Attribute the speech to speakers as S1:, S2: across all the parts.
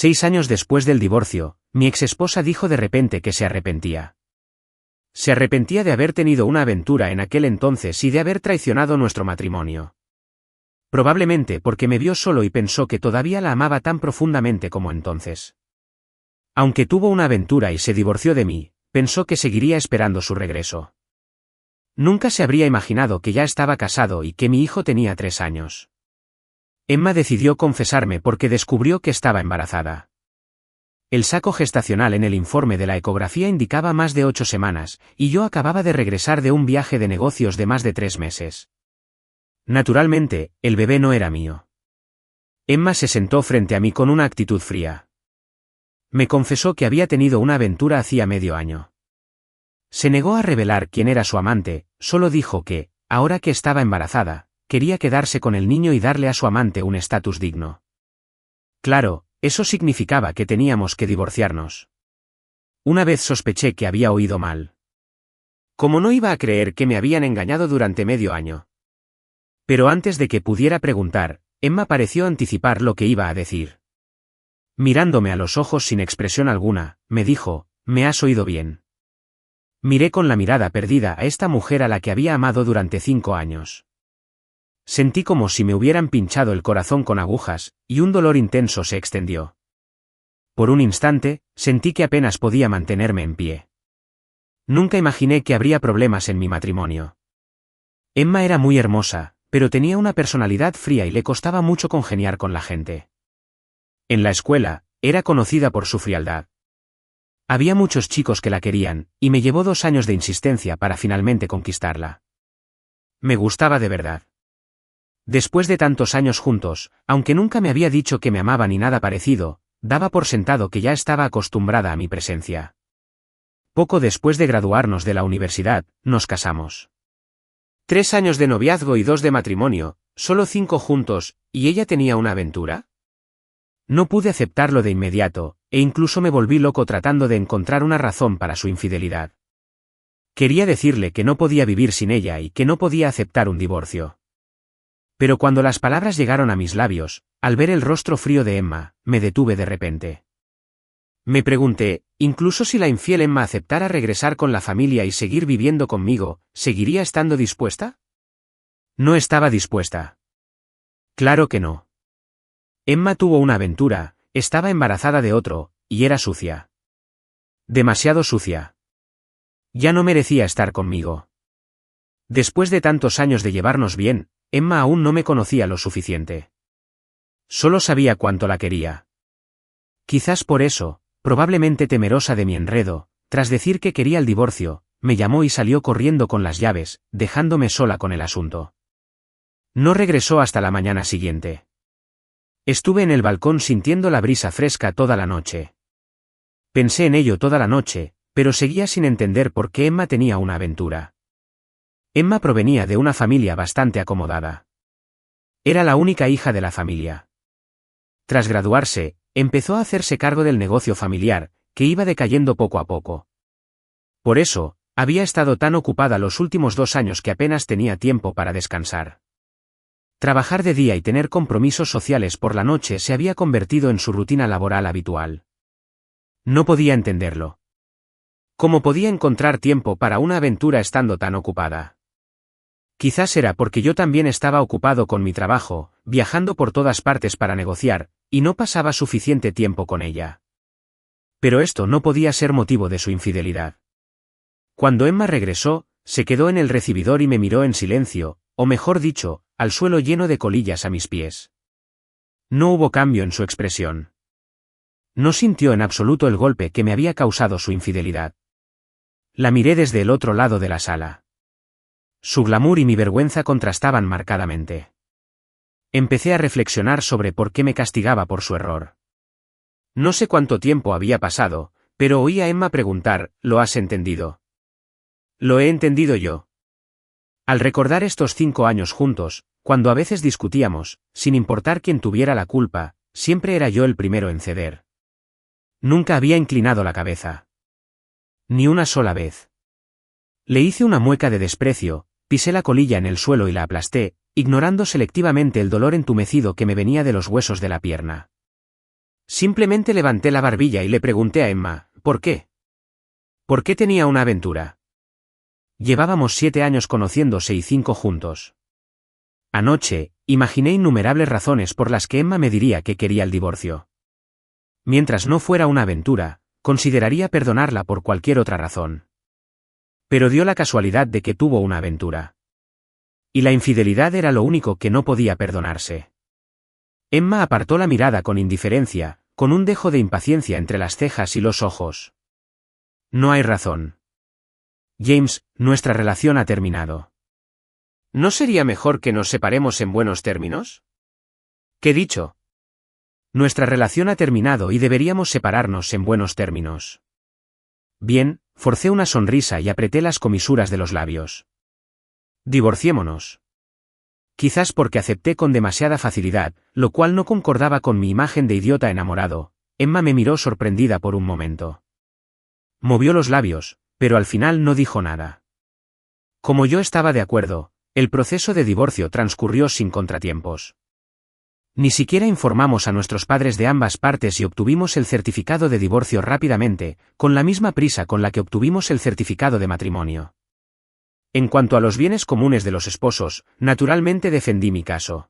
S1: 6 años después del divorcio, mi exesposa dijo de repente que se arrepentía. Se arrepentía de haber tenido una aventura en aquel entonces y de haber traicionado nuestro matrimonio. Probablemente porque me vio solo y pensó que todavía la amaba tan profundamente como entonces. Aunque tuvo una aventura y se divorció de mí, pensó que seguiría esperando su regreso. Nunca se habría imaginado que ya estaba casado y que mi hijo tenía 3 años. Emma decidió confesarme porque descubrió que estaba embarazada. El saco gestacional en el informe de la ecografía indicaba más de 8 semanas, y yo acababa de regresar de un viaje de negocios de más de 3 meses. Naturalmente, el bebé no era mío. Emma se sentó frente a mí con una actitud fría. Me confesó que había tenido una aventura hacía medio año. Se negó a revelar quién era su amante, solo dijo que, ahora que estaba embarazada, quería quedarse con el niño y darle a su amante un estatus digno. Claro, eso significaba que teníamos que divorciarnos. Una vez sospeché que había oído mal. Como no iba a creer que me habían engañado durante medio año. Pero antes de que pudiera preguntar, Emma pareció anticipar lo que iba a decir. Mirándome a los ojos sin expresión alguna, me dijo, «¿Me has oído bien?» Miré con la mirada perdida a esta mujer a la que había amado durante 5 años. Sentí como si me hubieran pinchado el corazón con agujas, y un dolor intenso se extendió. Por un instante, sentí que apenas podía mantenerme en pie. Nunca imaginé que habría problemas en mi matrimonio. Emma era muy hermosa, pero tenía una personalidad fría y le costaba mucho congeniar con la gente. En la escuela, era conocida por su frialdad. Había muchos chicos que la querían, y me llevó 2 años de insistencia para finalmente conquistarla. Me gustaba de verdad. Después de tantos años juntos, aunque nunca me había dicho que me amaba ni nada parecido, daba por sentado que ya estaba acostumbrada a mi presencia. Poco después de graduarnos de la universidad, nos casamos. 3 años de noviazgo y 2 de matrimonio, solo 5 juntos, ¿y ella tenía una aventura? No pude aceptarlo de inmediato, e incluso me volví loco tratando de encontrar una razón para su infidelidad. Quería decirle que no podía vivir sin ella y que no podía aceptar un divorcio. Pero cuando las palabras llegaron a mis labios, al ver el rostro frío de Emma, me detuve de repente. Me pregunté, incluso si la infiel Emma aceptara regresar con la familia y seguir viviendo conmigo, ¿seguiría estando dispuesta? No estaba dispuesta. Claro que no. Emma tuvo una aventura, estaba embarazada de otro, y era sucia. Demasiado sucia. Ya no merecía estar conmigo. Después de tantos años de llevarnos bien, Emma aún no me conocía lo suficiente. Solo sabía cuánto la quería. Quizás por eso, probablemente temerosa de mi enredo, tras decir que quería el divorcio, me llamó y salió corriendo con las llaves, dejándome sola con el asunto. No regresó hasta la mañana siguiente. Estuve en el balcón sintiendo la brisa fresca toda la noche. Pensé en ello toda la noche, pero seguía sin entender por qué Emma tenía una aventura. Emma provenía de una familia bastante acomodada. Era la única hija de la familia. Tras graduarse, empezó a hacerse cargo del negocio familiar, que iba decayendo poco a poco. Por eso, había estado tan ocupada los últimos 2 años que apenas tenía tiempo para descansar. Trabajar de día y tener compromisos sociales por la noche se había convertido en su rutina laboral habitual. No podía entenderlo. ¿Cómo podía encontrar tiempo para una aventura estando tan ocupada? Quizás era porque yo también estaba ocupado con mi trabajo, viajando por todas partes para negociar, y no pasaba suficiente tiempo con ella. Pero esto no podía ser motivo de su infidelidad. Cuando Emma regresó, se quedó en el recibidor y me miró en silencio, o mejor dicho, al suelo lleno de colillas a mis pies. No hubo cambio en su expresión. No sintió en absoluto el golpe que me había causado su infidelidad. La miré desde el otro lado de la sala. Su glamour y mi vergüenza contrastaban marcadamente. Empecé a reflexionar sobre por qué me castigaba por su error. No sé cuánto tiempo había pasado, pero oí a Emma preguntar, ¿lo has entendido? Lo he entendido yo. Al recordar estos 5 años juntos, cuando a veces discutíamos, sin importar quién tuviera la culpa, siempre era yo el primero en ceder. Nunca había inclinado la cabeza. Ni una sola vez. Le hice una mueca de desprecio, pisé la colilla en el suelo y la aplasté, ignorando selectivamente el dolor entumecido que me venía de los huesos de la pierna. Simplemente levanté la barbilla y le pregunté a Emma, ¿por qué? ¿Por qué tenía una aventura? Llevábamos 7 años conociéndose y 5 juntos. Anoche, imaginé innumerables razones por las que Emma me diría que quería el divorcio. Mientras no fuera una aventura, consideraría perdonarla por cualquier otra razón. Pero dio la casualidad de que tuvo una aventura. Y la infidelidad era lo único que no podía perdonarse. Emma apartó la mirada con indiferencia, con un dejo de impaciencia entre las cejas y los ojos. No hay razón. James, nuestra relación ha terminado. ¿No sería mejor que nos separemos en buenos términos? ¿Qué dicho? Nuestra relación ha terminado y deberíamos separarnos en buenos términos. Bien, forcé una sonrisa y apreté las comisuras de los labios. Divorciémonos. Quizás porque acepté con demasiada facilidad, lo cual no concordaba con mi imagen de idiota enamorado, Emma me miró sorprendida por un momento. Movió los labios, pero al final no dijo nada. Como yo estaba de acuerdo, el proceso de divorcio transcurrió sin contratiempos. Ni siquiera informamos a nuestros padres de ambas partes y obtuvimos el certificado de divorcio rápidamente, con la misma prisa con la que obtuvimos el certificado de matrimonio. En cuanto a los bienes comunes de los esposos, naturalmente defendí mi caso.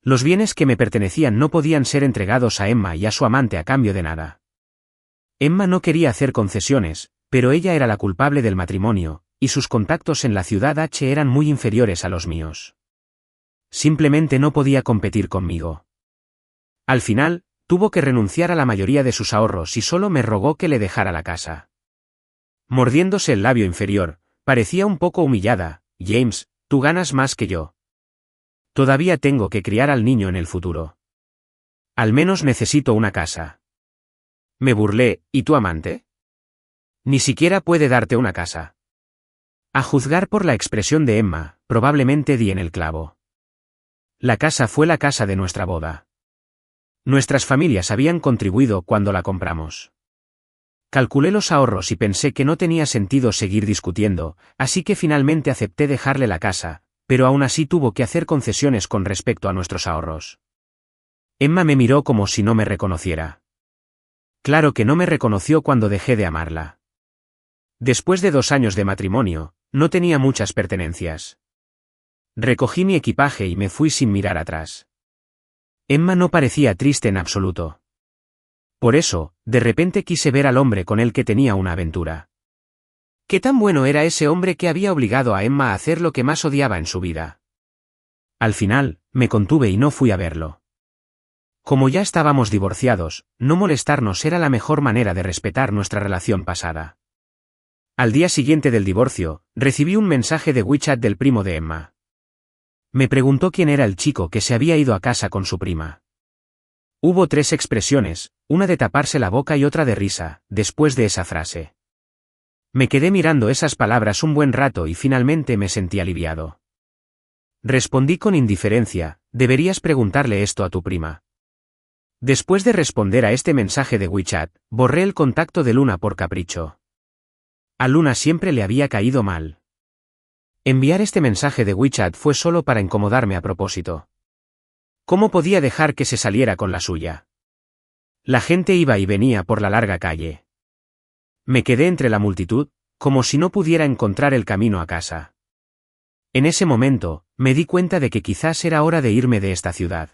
S1: Los bienes que me pertenecían no podían ser entregados a Emma y a su amante a cambio de nada. Emma no quería hacer concesiones, pero ella era la culpable del matrimonio, y sus contactos en la ciudad H eran muy inferiores a los míos. Simplemente no podía competir conmigo. Al final, tuvo que renunciar a la mayoría de sus ahorros y solo me rogó que le dejara la casa. Mordiéndose el labio inferior, parecía un poco humillada. James, tú ganas más que yo. Todavía tengo que criar al niño en el futuro. Al menos necesito una casa. Me burlé, ¿y tu amante? Ni siquiera puede darte una casa. A juzgar por la expresión de Emma, probablemente di en el clavo. La casa fue la casa de nuestra boda. Nuestras familias habían contribuido cuando la compramos. Calculé los ahorros y pensé que no tenía sentido seguir discutiendo, así que finalmente acepté dejarle la casa, pero aún así tuvo que hacer concesiones con respecto a nuestros ahorros. Emma me miró como si no me reconociera. Claro que no me reconoció cuando dejé de amarla. Después de 2 años de matrimonio, no tenía muchas pertenencias. Recogí mi equipaje y me fui sin mirar atrás. Emma no parecía triste en absoluto. Por eso, de repente quise ver al hombre con el que tenía una aventura. ¿Qué tan bueno era ese hombre que había obligado a Emma a hacer lo que más odiaba en su vida? Al final, me contuve y no fui a verlo. Como ya estábamos divorciados, no molestarnos era la mejor manera de respetar nuestra relación pasada. Al día siguiente del divorcio, recibí un mensaje de WeChat del primo de Emma. Me preguntó quién era el chico que se había ido a casa con su prima. Hubo 3 expresiones, una de taparse la boca y otra de risa, después de esa frase. Me quedé mirando esas palabras un buen rato y finalmente me sentí aliviado. Respondí con indiferencia, deberías preguntarle esto a tu prima. Después de responder a este mensaje de WeChat, borré el contacto de Luna por capricho. A Luna siempre le había caído mal. Enviar este mensaje de WeChat fue solo para incomodarme a propósito. ¿Cómo podía dejar que se saliera con la suya? La gente iba y venía por la larga calle. Me quedé entre la multitud, como si no pudiera encontrar el camino a casa. En ese momento, me di cuenta de que quizás era hora de irme de esta ciudad.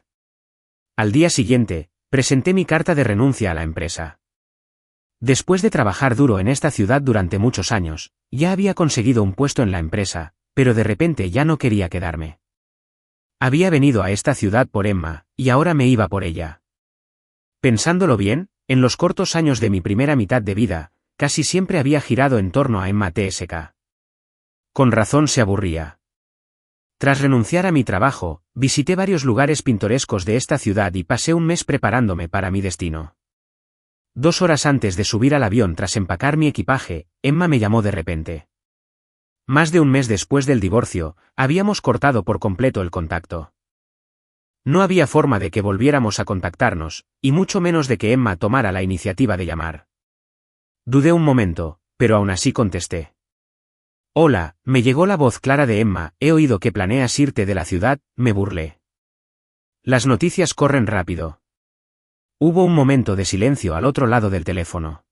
S1: Al día siguiente, presenté mi carta de renuncia a la empresa. Después de trabajar duro en esta ciudad durante muchos años, ya había conseguido un puesto en la empresa, pero de repente ya no quería quedarme. Había venido a esta ciudad por Emma, y ahora me iba por ella. Pensándolo bien, en los cortos años de mi primera mitad de vida, casi siempre había girado en torno a Emma TSK. Con razón se aburría. Tras renunciar a mi trabajo, visité varios lugares pintorescos de esta ciudad y pasé un mes preparándome para mi destino. 2 horas antes de subir al avión tras empacar mi equipaje, Emma me llamó de repente. Más de un mes después del divorcio, habíamos cortado por completo el contacto. No había forma de que volviéramos a contactarnos, y mucho menos de que Emma tomara la iniciativa de llamar. Dudé un momento, pero aún así contesté. Hola, me llegó la voz clara de Emma, he oído que planeas irte de la ciudad, me burlé. Las noticias corren rápido. Hubo un momento de silencio al otro lado del teléfono.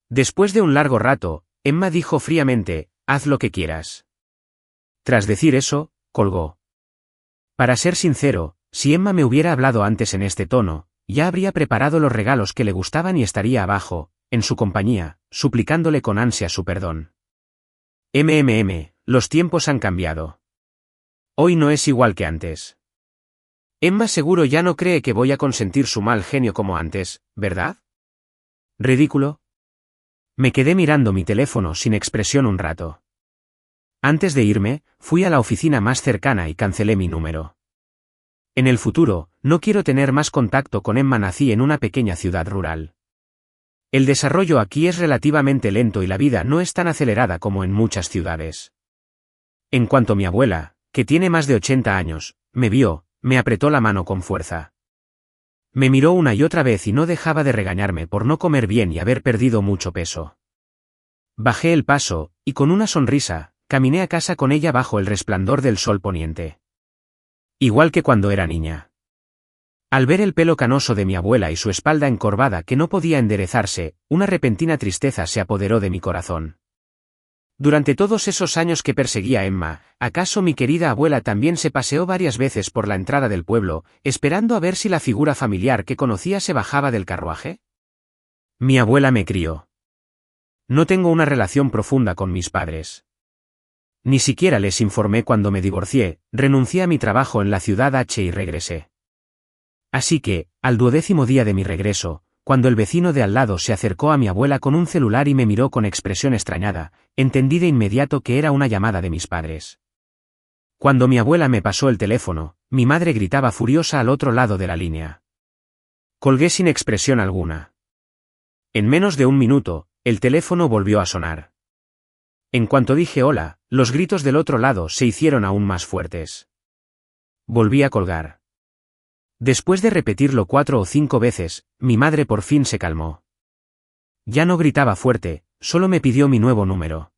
S1: Después de un largo rato, Emma dijo fríamente, haz lo que quieras. Tras decir eso, colgó. Para ser sincero, si Emma me hubiera hablado antes en este tono, ya habría preparado los regalos que le gustaban y estaría abajo, en su compañía, suplicándole con ansia su perdón. Los tiempos han cambiado. Hoy no es igual que antes. Emma seguro ya no cree que voy a consentir su mal genio como antes, ¿verdad? ¿Ridículo? Me quedé mirando mi teléfono sin expresión un rato. Antes de irme, fui a la oficina más cercana y cancelé mi número. En el futuro, no quiero tener más contacto con Emma. Nací en una pequeña ciudad rural. El desarrollo aquí es relativamente lento y la vida no es tan acelerada como en muchas ciudades. En cuanto mi abuela, que tiene más de 80 años, me vio, me apretó la mano con fuerza. Me miró una y otra vez y no dejaba de regañarme por no comer bien y haber perdido mucho peso. Bajé el paso, y con una sonrisa, caminé a casa con ella bajo el resplandor del sol poniente. Igual que cuando era niña. Al ver el pelo canoso de mi abuela y su espalda encorvada que no podía enderezarse, una repentina tristeza se apoderó de mi corazón. Durante todos esos años que perseguía a Emma, ¿acaso mi querida abuela también se paseó varias veces por la entrada del pueblo, esperando a ver si la figura familiar que conocía se bajaba del carruaje? Mi abuela me crió. No tengo una relación profunda con mis padres. Ni siquiera les informé cuando me divorcié, renuncié a mi trabajo en la ciudad H y regresé. Así que, al 12º día de mi regreso, cuando el vecino de al lado se acercó a mi abuela con un celular y me miró con expresión extrañada, entendí de inmediato que era una llamada de mis padres. Cuando mi abuela me pasó el teléfono, mi madre gritaba furiosa al otro lado de la línea. Colgué sin expresión alguna. En menos de un minuto, el teléfono volvió a sonar. En cuanto dije hola, los gritos del otro lado se hicieron aún más fuertes. Volví a colgar. Después de repetirlo 4 o 5 veces, mi madre por fin se calmó. Ya no gritaba fuerte, solo me pidió mi nuevo número.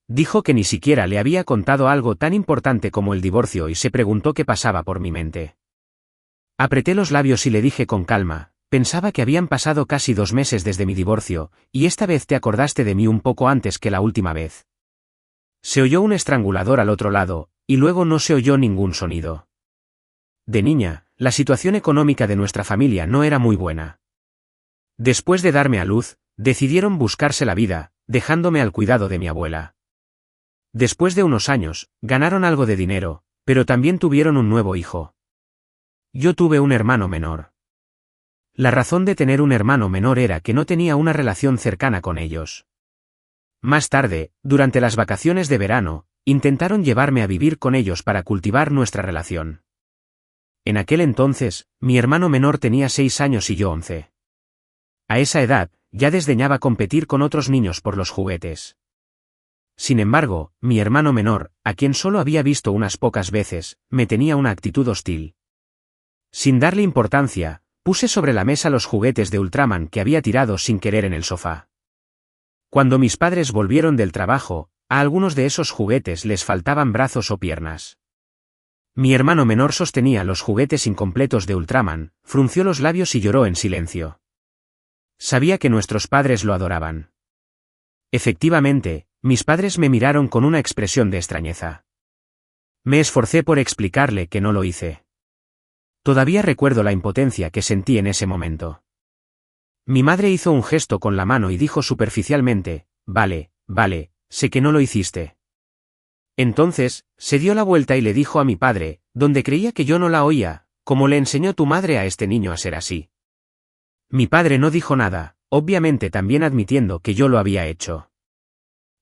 S1: Dijo que ni siquiera le había contado algo tan importante como el divorcio y se preguntó qué pasaba por mi mente. Apreté los labios y le dije con calma, pensaba que habían pasado casi 2 meses desde mi divorcio, y esta vez te acordaste de mí un poco antes que la última vez. Se oyó un estrangulador al otro lado, y luego no se oyó ningún sonido. De niña, la situación económica de nuestra familia no era muy buena. Después de darme a luz, decidieron buscarse la vida, dejándome al cuidado de mi abuela. Después de unos años, ganaron algo de dinero, pero también tuvieron un nuevo hijo. Yo tuve un hermano menor. La razón de tener un hermano menor era que no tenía una relación cercana con ellos. Más tarde, durante las vacaciones de verano, intentaron llevarme a vivir con ellos para cultivar nuestra relación. En aquel entonces, mi hermano menor tenía 6 años y yo 11. A esa edad, ya desdeñaba competir con otros niños por los juguetes. Sin embargo, mi hermano menor, a quien solo había visto unas pocas veces, me tenía una actitud hostil. Sin darle importancia, puse sobre la mesa los juguetes de Ultraman que había tirado sin querer en el sofá. Cuando mis padres volvieron del trabajo, a algunos de esos juguetes les faltaban brazos o piernas. Mi hermano menor sostenía los juguetes incompletos de Ultraman, frunció los labios y lloró en silencio. Sabía que nuestros padres lo adoraban. Efectivamente, mis padres me miraron con una expresión de extrañeza. Me esforcé por explicarle que no lo hice. Todavía recuerdo la impotencia que sentí en ese momento. Mi madre hizo un gesto con la mano y dijo superficialmente, vale, sé que no lo hiciste. Entonces, se dio la vuelta y le dijo a mi padre, donde creía que yo no la oía, ¿cómo le enseñó tu madre a este niño a ser así? Mi padre no dijo nada, obviamente también admitiendo que yo lo había hecho.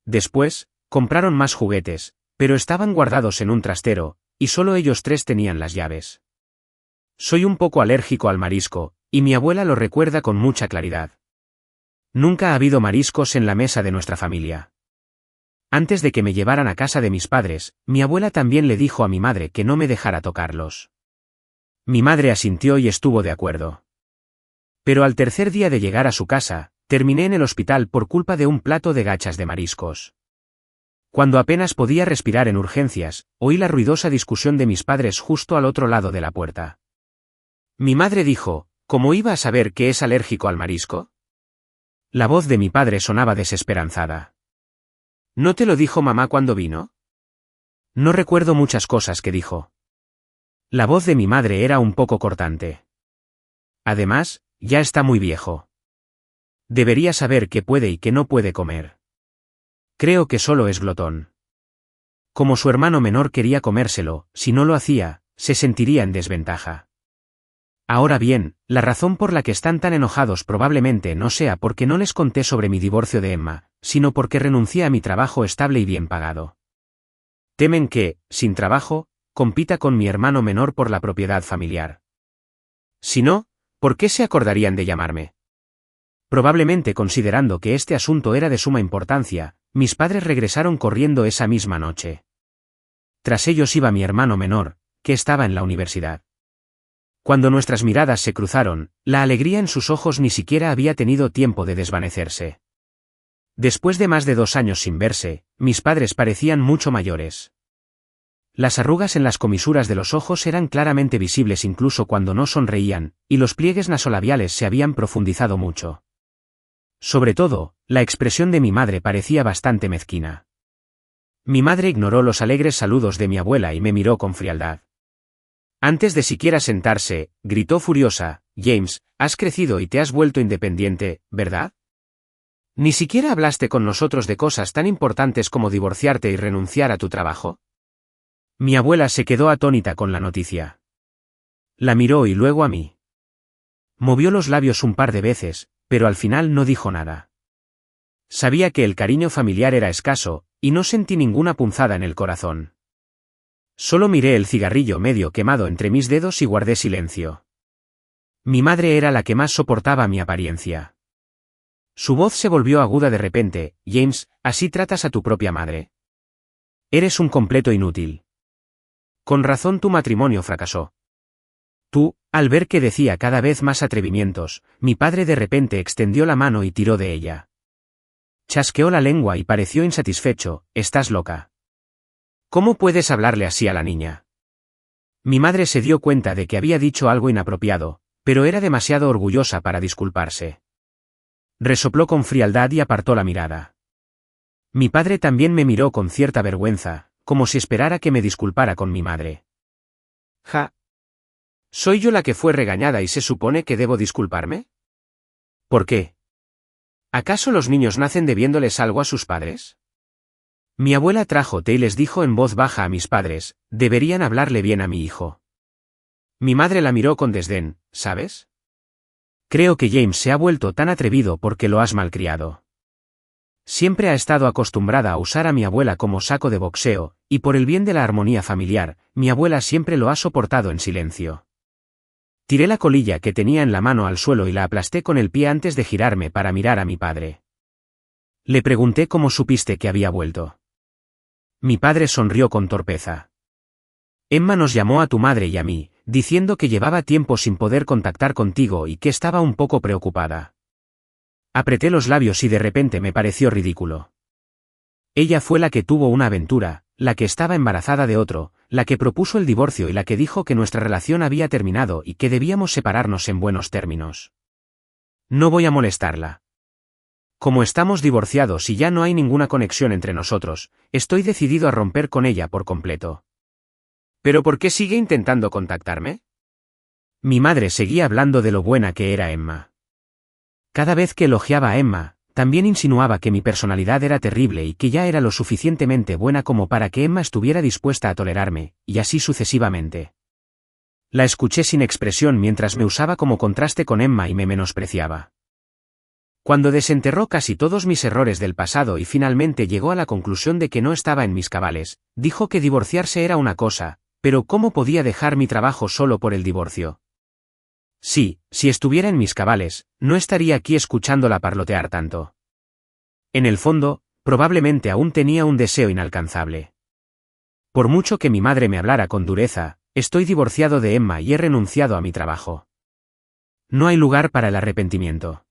S1: Después, compraron más juguetes, pero estaban guardados en un trastero, y solo ellos 3 tenían las llaves. Soy un poco alérgico al marisco, y mi abuela lo recuerda con mucha claridad. Nunca ha habido mariscos en la mesa de nuestra familia. Antes de que me llevaran a casa de mis padres, mi abuela también le dijo a mi madre que no me dejara tocarlos. Mi madre asintió y estuvo de acuerdo. Pero al tercer día de llegar a su casa, terminé en el hospital por culpa de un plato de gachas de mariscos. Cuando apenas podía respirar en urgencias, oí la ruidosa discusión de mis padres justo al otro lado de la puerta. Mi madre dijo, ¿Cómo iba a saber que es alérgico al marisco? La voz de mi padre sonaba desesperanzada. ¿No te lo dijo mamá cuando vino? No recuerdo muchas cosas que dijo. La voz de mi madre era un poco cortante. Además, ya está muy viejo. Debería saber qué puede y qué no puede comer. Creo que solo es glotón. Como su hermano menor quería comérselo, si no lo hacía, se sentiría en desventaja. Ahora bien, la razón por la que están tan enojados probablemente no sea porque no les conté sobre mi divorcio de Emma, sino porque renuncié a mi trabajo estable y bien pagado. Temen que, sin trabajo, compita con mi hermano menor por la propiedad familiar. Si no, ¿por qué se acordarían de llamarme? Probablemente considerando que este asunto era de suma importancia, mis padres regresaron corriendo esa misma noche. Tras ellos iba mi hermano menor, que estaba en la universidad. Cuando nuestras miradas se cruzaron, la alegría en sus ojos ni siquiera había tenido tiempo de desvanecerse. Después de más de 2 años sin verse, mis padres parecían mucho mayores. Las arrugas en las comisuras de los ojos eran claramente visibles incluso cuando no sonreían, y los pliegues nasolabiales se habían profundizado mucho. Sobre todo, la expresión de mi madre parecía bastante mezquina. Mi madre ignoró los alegres saludos de mi abuela y me miró con frialdad. Antes de siquiera sentarse, gritó furiosa: James, has crecido y te has vuelto independiente, ¿verdad? ¿Ni siquiera hablaste con nosotros de cosas tan importantes como divorciarte y renunciar a tu trabajo? Mi abuela se quedó atónita con la noticia. La miró y luego a mí. Movió los labios un par de veces, pero al final no dijo nada. Sabía que el cariño familiar era escaso, y no sentí ninguna punzada en el corazón. Solo miré el cigarrillo medio quemado entre mis dedos y guardé silencio. Mi madre era la que más soportaba mi apariencia. Su voz se volvió aguda de repente: James, ¿así tratas a tu propia madre? Eres un completo inútil. Con razón tu matrimonio fracasó. Tú, al ver que decía cada vez más atrevimientos, mi padre de repente extendió la mano y tiró de ella. Chasqueó la lengua y pareció insatisfecho: estás loca. ¿Cómo puedes hablarle así a la niña? Mi madre se dio cuenta de que había dicho algo inapropiado, pero era demasiado orgullosa para disculparse. Resopló con frialdad y apartó la mirada. Mi padre también me miró con cierta vergüenza, como si esperara que me disculpara con mi madre. Ja. ¿Soy yo la que fue regañada y se supone que debo disculparme? ¿Por qué? ¿Acaso los niños nacen debiéndoles algo a sus padres? Mi abuela trajo té y les dijo en voz baja a mis padres: deberían hablarle bien a mi hijo. Mi madre la miró con desdén: ¿sabes? Creo que James se ha vuelto tan atrevido porque lo has malcriado. Siempre ha estado acostumbrada a usar a mi abuela como saco de boxeo, y por el bien de la armonía familiar, mi abuela siempre lo ha soportado en silencio. Tiré la colilla que tenía en la mano al suelo y la aplasté con el pie antes de girarme para mirar a mi padre. Le pregunté cómo supiste que había vuelto. Mi padre sonrió con torpeza. Emma nos llamó a tu madre y a mí, diciendo que llevaba tiempo sin poder contactar contigo y que estaba un poco preocupada. Apreté los labios y de repente me pareció ridículo. Ella fue la que tuvo una aventura, la que estaba embarazada de otro, la que propuso el divorcio y la que dijo que nuestra relación había terminado y que debíamos separarnos en buenos términos. No voy a molestarla. Como estamos divorciados y ya no hay ninguna conexión entre nosotros, estoy decidido a romper con ella por completo. ¿Pero por qué sigue intentando contactarme? Mi madre seguía hablando de lo buena que era Emma. Cada vez que elogiaba a Emma, también insinuaba que mi personalidad era terrible y que ya era lo suficientemente buena como para que Emma estuviera dispuesta a tolerarme, y así sucesivamente. La escuché sin expresión mientras me usaba como contraste con Emma y me menospreciaba. Cuando desenterró casi todos mis errores del pasado y finalmente llegó a la conclusión de que no estaba en mis cabales, dijo que divorciarse era una cosa, pero ¿cómo podía dejar mi trabajo solo por el divorcio? Sí, si estuviera en mis cabales, no estaría aquí escuchándola parlotear tanto. En el fondo, probablemente aún tenía un deseo inalcanzable. Por mucho que mi madre me hablara con dureza, estoy divorciado de Emma y he renunciado a mi trabajo. No hay lugar para el arrepentimiento.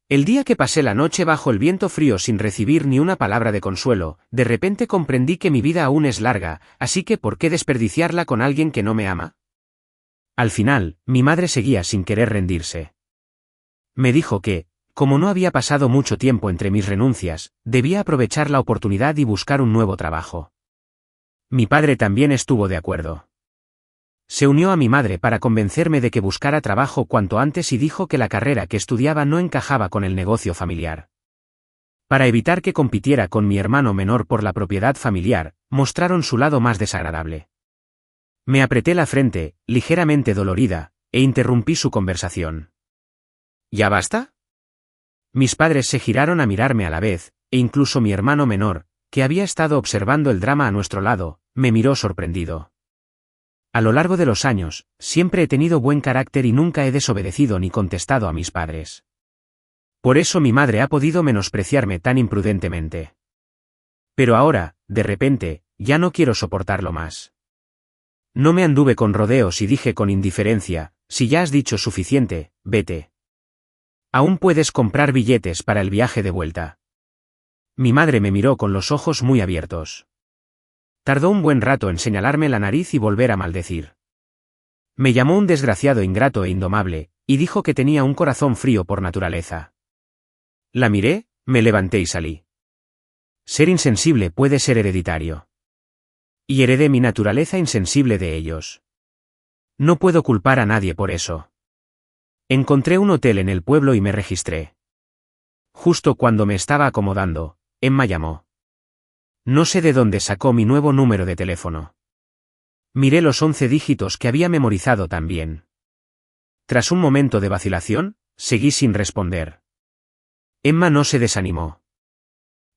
S1: El día que pasé la noche bajo el viento frío sin recibir ni una palabra de consuelo, de repente comprendí que mi vida aún es larga, así que ¿por qué desperdiciarla con alguien que no me ama? Al final, mi madre seguía sin querer rendirse. Me dijo que, como no había pasado mucho tiempo entre mis renuncias, debía aprovechar la oportunidad y buscar un nuevo trabajo. Mi padre también estuvo de acuerdo. Se unió a mi madre para convencerme de que buscara trabajo cuanto antes y dijo que la carrera que estudiaba no encajaba con el negocio familiar. Para evitar que compitiera con mi hermano menor por la propiedad familiar, mostraron su lado más desagradable. Me apreté la frente, ligeramente dolorida, e interrumpí su conversación. ¿Ya basta? Mis padres se giraron a mirarme a la vez, e incluso mi hermano menor, que había estado observando el drama a nuestro lado, me miró sorprendido. A lo largo de los años, siempre he tenido buen carácter y nunca he desobedecido ni contestado a mis padres. Por eso mi madre ha podido menospreciarme tan imprudentemente. Pero ahora, de repente, ya no quiero soportarlo más. No me anduve con rodeos y dije con indiferencia, si ya has dicho suficiente, vete. Aún puedes comprar billetes para el viaje de vuelta. Mi madre me miró con los ojos muy abiertos. Tardó un buen rato en señalarme la nariz y volver a maldecir. Me llamó un desgraciado ingrato e indomable, y dijo que tenía un corazón frío por naturaleza. La miré, me levanté y salí. Ser insensible puede ser hereditario. Y heredé mi naturaleza insensible de ellos. No puedo culpar a nadie por eso. Encontré un hotel en el pueblo y me registré. Justo cuando me estaba acomodando, Emma llamó. No sé de dónde sacó mi nuevo número de teléfono. Miré los 11 dígitos que había memorizado también. Tras un momento de vacilación, seguí sin responder. Emma no se desanimó.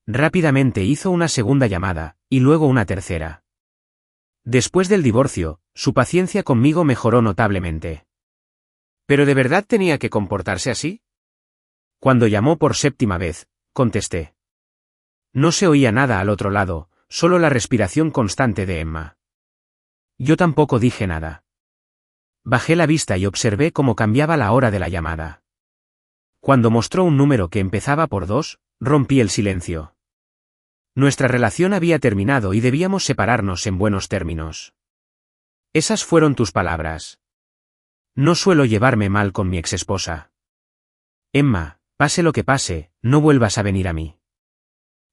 S1: Rápidamente hizo una segunda llamada, y luego una tercera. Después del divorcio, su paciencia conmigo mejoró notablemente. ¿Pero de verdad tenía que comportarse así? Cuando llamó por séptima vez, contesté. No se oía nada al otro lado, solo la respiración constante de Emma. Yo tampoco dije nada. Bajé la vista y observé cómo cambiaba la hora de la llamada. Cuando mostró un número que empezaba por 2, rompí el silencio. Nuestra relación había terminado y debíamos separarnos en buenos términos. Esas fueron tus palabras. No suelo llevarme mal con mi exesposa. Emma, pase lo que pase, no vuelvas a venir a mí.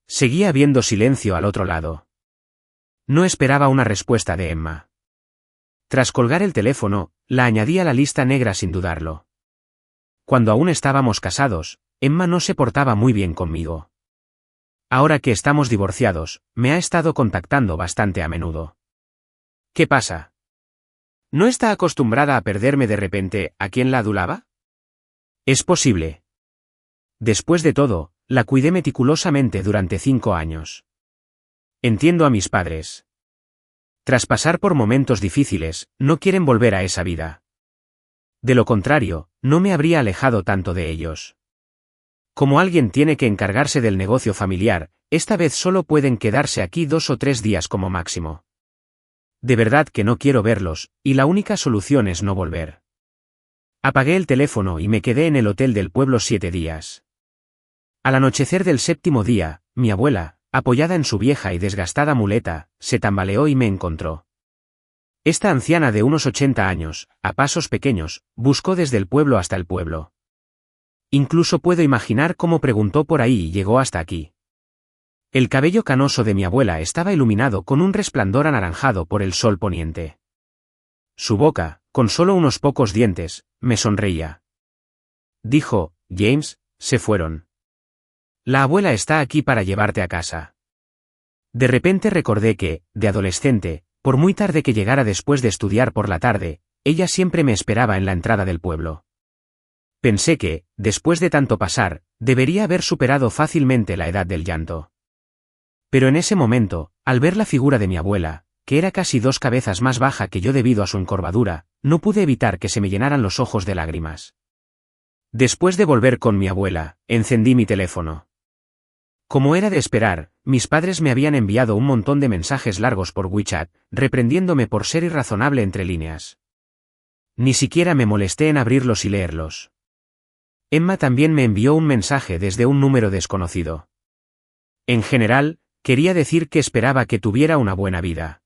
S1: Seguía habiendo silencio al otro lado. No esperaba una respuesta de Emma. Tras colgar el teléfono, la añadí a la lista negra sin dudarlo. Cuando aún estábamos casados, Emma no se portaba muy bien conmigo. Ahora que estamos divorciados, me ha estado contactando bastante a menudo. ¿Qué pasa? ¿No está acostumbrada a perderme de repente a quien la adulaba? Es posible. Después de todo, la cuidé meticulosamente durante 5 años. Entiendo a mis padres. Tras pasar por momentos difíciles, no quieren volver a esa vida. De lo contrario, no me habría alejado tanto de ellos. Como alguien tiene que encargarse del negocio familiar, esta vez solo pueden quedarse aquí 2 o 3 días como máximo. De verdad que no quiero verlos, y la única solución es no volver. Apagué el teléfono y me quedé en el hotel del pueblo 7 días. Al anochecer del 7º día, mi abuela, apoyada en su vieja y desgastada muleta, se tambaleó y me encontró. Esta anciana de unos 80 años, a pasos pequeños, buscó desde el pueblo hasta el pueblo. Incluso puedo imaginar cómo preguntó por ahí y llegó hasta aquí. El cabello canoso de mi abuela estaba iluminado con un resplandor anaranjado por el sol poniente. Su boca, con solo unos pocos dientes, me sonreía. Dijo, James, se fueron. La abuela está aquí para llevarte a casa. De repente recordé que, de adolescente, por muy tarde que llegara después de estudiar por la tarde, ella siempre me esperaba en la entrada del pueblo. Pensé que, después de tanto pasar, debería haber superado fácilmente la edad del llanto. Pero en ese momento, al ver la figura de mi abuela, que era casi 2 cabezas más baja que yo debido a su encorvadura, no pude evitar que se me llenaran los ojos de lágrimas. Después de volver con mi abuela, encendí mi teléfono. Como era de esperar, mis padres me habían enviado un montón de mensajes largos por WeChat, reprendiéndome por ser irrazonable entre líneas. Ni siquiera me molesté en abrirlos y leerlos. Emma también me envió un mensaje desde un número desconocido. En general, quería decir que esperaba que tuviera una buena vida.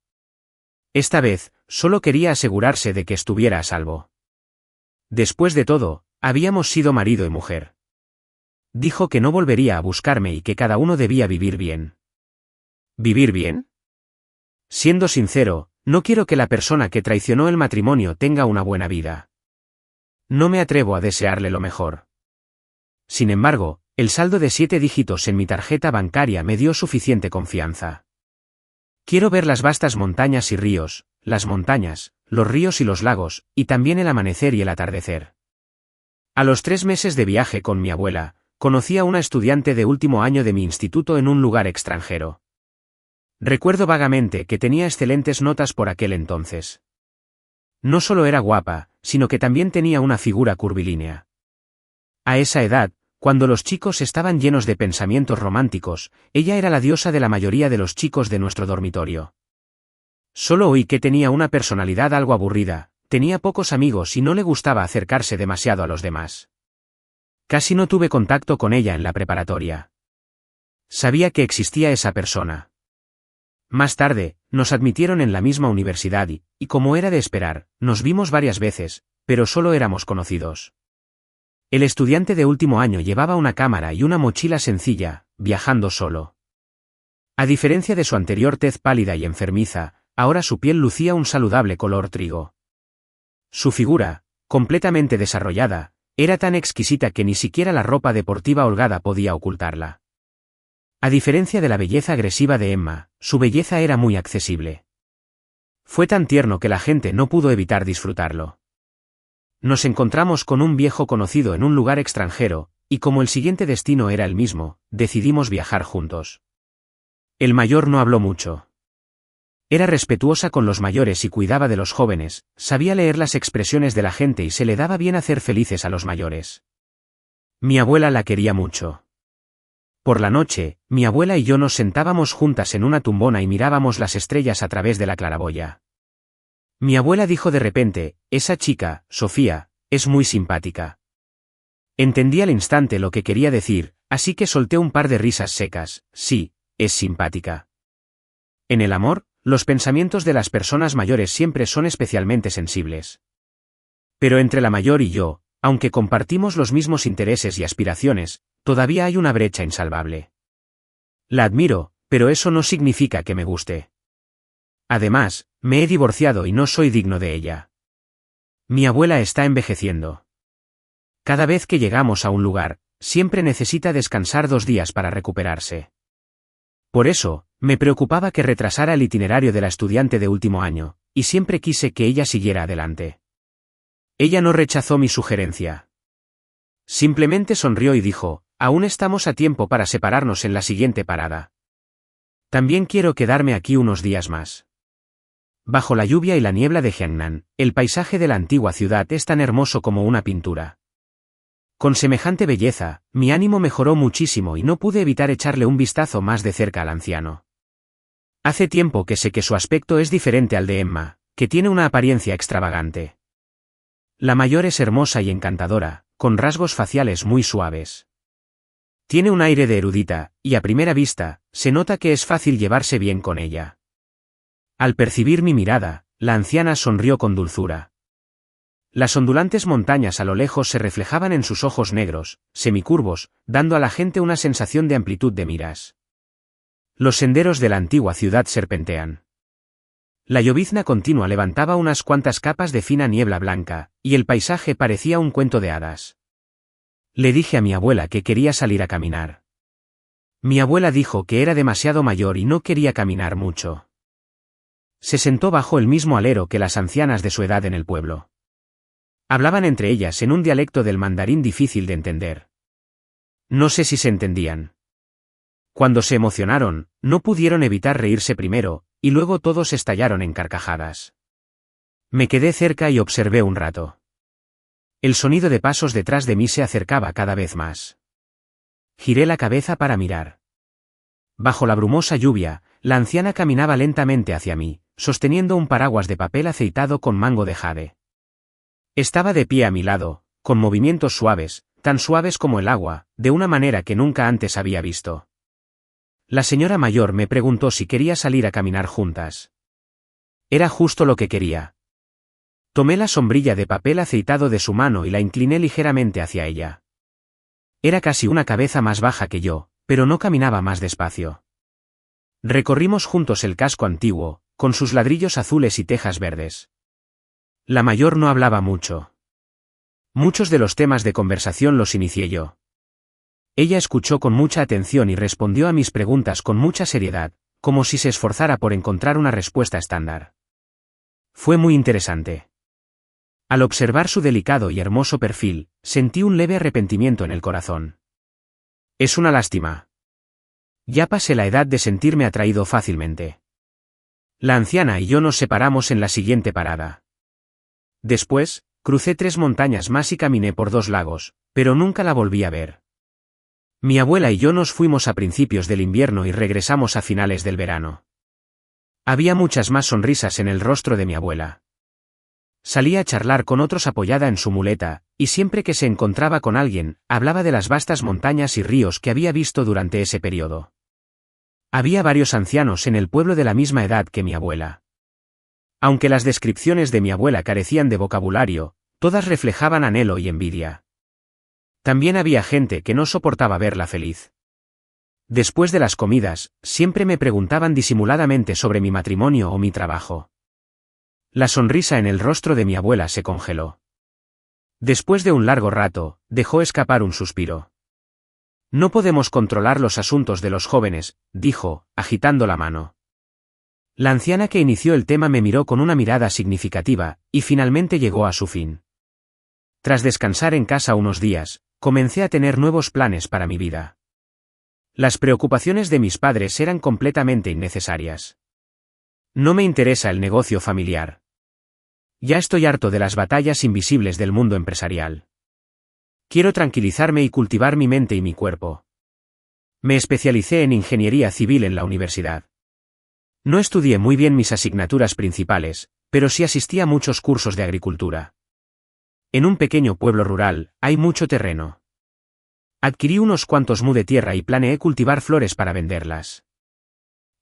S1: Esta vez, solo quería asegurarse de que estuviera a salvo. Después de todo, habíamos sido marido y mujer. Dijo que no volvería a buscarme y que cada uno debía vivir bien. ¿Vivir bien? Siendo sincero, no quiero que la persona que traicionó el matrimonio tenga una buena vida. No me atrevo a desearle lo mejor. Sin embargo, el saldo de 7 dígitos en mi tarjeta bancaria me dio suficiente confianza. Quiero ver las vastas montañas y ríos, las montañas, los ríos y los lagos, y también el amanecer y el atardecer. A los 3 meses de viaje con mi abuela, conocí a una estudiante de último año de mi instituto en un lugar extranjero. Recuerdo vagamente que tenía excelentes notas por aquel entonces. No solo era guapa, sino que también tenía una figura curvilínea. A esa edad, cuando los chicos estaban llenos de pensamientos románticos, ella era la diosa de la mayoría de los chicos de nuestro dormitorio. Solo oí que tenía una personalidad algo aburrida, tenía pocos amigos y no le gustaba acercarse demasiado a los demás. Casi no tuve contacto con ella en la preparatoria. Sabía que existía esa persona. Más tarde, nos admitieron en la misma universidad y como era de esperar, nos vimos varias veces, pero solo éramos conocidos. El estudiante de último año llevaba una cámara y una mochila sencilla, viajando solo. A diferencia de su anterior tez pálida y enfermiza, ahora su piel lucía un saludable color trigo. Su figura, completamente desarrollada, era tan exquisita que ni siquiera la ropa deportiva holgada podía ocultarla. A diferencia de la belleza agresiva de Emma, su belleza era muy accesible. Fue tan tierno que la gente no pudo evitar disfrutarlo. Nos encontramos con un viejo conocido en un lugar extranjero, y como el siguiente destino era el mismo, decidimos viajar juntos. El mayor no habló mucho. Era respetuosa con los mayores y cuidaba de los jóvenes, sabía leer las expresiones de la gente y se le daba bien hacer felices a los mayores. Mi abuela la quería mucho. Por la noche, mi abuela y yo nos sentábamos juntas en una tumbona y mirábamos las estrellas a través de la claraboya. Mi abuela dijo de repente, esa chica, Sofía, es muy simpática. Entendí al instante lo que quería decir, así que solté un par de risas secas, sí, es simpática. En el amor, los pensamientos de las personas mayores siempre son especialmente sensibles. Pero entre la mayor y yo, aunque compartimos los mismos intereses y aspiraciones, todavía hay una brecha insalvable. La admiro, pero eso no significa que me guste. Además, me he divorciado y no soy digno de ella. Mi abuela está envejeciendo. Cada vez que llegamos a un lugar, siempre necesita descansar 2 días para recuperarse. Por eso, me preocupaba que retrasara el itinerario de la estudiante de último año, y siempre quise que ella siguiera adelante. Ella no rechazó mi sugerencia. Simplemente sonrió y dijo, aún estamos a tiempo para separarnos en la siguiente parada. También quiero quedarme aquí unos días más. Bajo la lluvia y la niebla de Jiangnan, el paisaje de la antigua ciudad es tan hermoso como una pintura. Con semejante belleza, mi ánimo mejoró muchísimo y no pude evitar echarle un vistazo más de cerca al anciano. Hace tiempo que sé que su aspecto es diferente al de Emma, que tiene una apariencia extravagante. La mayor es hermosa y encantadora, con rasgos faciales muy suaves. Tiene un aire de erudita, y a primera vista, se nota que es fácil llevarse bien con ella. Al percibir mi mirada, la anciana sonrió con dulzura. Las ondulantes montañas a lo lejos se reflejaban en sus ojos negros, semicurvos, dando a la gente una sensación de amplitud de miras. Los senderos de la antigua ciudad serpentean. La llovizna continua levantaba unas cuantas capas de fina niebla blanca, y el paisaje parecía un cuento de hadas. Le dije a mi abuela que quería salir a caminar. Mi abuela dijo que era demasiado mayor y no quería caminar mucho. Se sentó bajo el mismo alero que las ancianas de su edad en el pueblo. Hablaban entre ellas en un dialecto del mandarín difícil de entender. No sé si se entendían. Cuando se emocionaron, no pudieron evitar reírse primero, y luego todos estallaron en carcajadas. Me quedé cerca y observé un rato. El sonido de pasos detrás de mí se acercaba cada vez más. Giré la cabeza para mirar. Bajo la brumosa lluvia, la anciana caminaba lentamente hacia mí, sosteniendo un paraguas de papel aceitado con mango de jade. Estaba de pie a mi lado, con movimientos suaves, tan suaves como el agua, de una manera que nunca antes había visto. La señora mayor me preguntó si quería salir a caminar juntas. Era justo lo que quería. Tomé la sombrilla de papel aceitado de su mano y la incliné ligeramente hacia ella. Era casi una cabeza más baja que yo, pero no caminaba más despacio. Recorrimos juntos el casco antiguo, con sus ladrillos azules y tejas verdes. La mayor no hablaba mucho. Muchos de los temas de conversación los inicié yo. Ella escuchó con mucha atención y respondió a mis preguntas con mucha seriedad, como si se esforzara por encontrar una respuesta estándar. Fue muy interesante. Al observar su delicado y hermoso perfil, sentí un leve arrepentimiento en el corazón. Es una lástima. Ya pasé la edad de sentirme atraído fácilmente. La anciana y yo nos separamos en la siguiente parada. Después, crucé 3 montañas más y caminé por 2 lagos, pero nunca la volví a ver. Mi abuela y yo nos fuimos a principios del invierno y regresamos a finales del verano. Había muchas más sonrisas en el rostro de mi abuela. Salía a charlar con otros apoyada en su muleta, y siempre que se encontraba con alguien, hablaba de las vastas montañas y ríos que había visto durante ese periodo. Había varios ancianos en el pueblo de la misma edad que mi abuela. Aunque las descripciones de mi abuela carecían de vocabulario, todas reflejaban anhelo y envidia. También había gente que no soportaba verla feliz. Después de las comidas, siempre me preguntaban disimuladamente sobre mi matrimonio o mi trabajo. La sonrisa en el rostro de mi abuela se congeló. Después de un largo rato, dejó escapar un suspiro. No podemos controlar los asuntos de los jóvenes, dijo, agitando la mano. La anciana que inició el tema me miró con una mirada significativa, y finalmente llegó a su fin. Tras descansar en casa unos días, comencé a tener nuevos planes para mi vida. Las preocupaciones de mis padres eran completamente innecesarias. No me interesa el negocio familiar. Ya estoy harto de las batallas invisibles del mundo empresarial. Quiero tranquilizarme y cultivar mi mente y mi cuerpo. Me especialicé en ingeniería civil en la universidad. No estudié muy bien mis asignaturas principales, pero sí asistí a muchos cursos de agricultura. En un pequeño pueblo rural, hay mucho terreno. Adquirí unos cuantos mu de tierra y planeé cultivar flores para venderlas.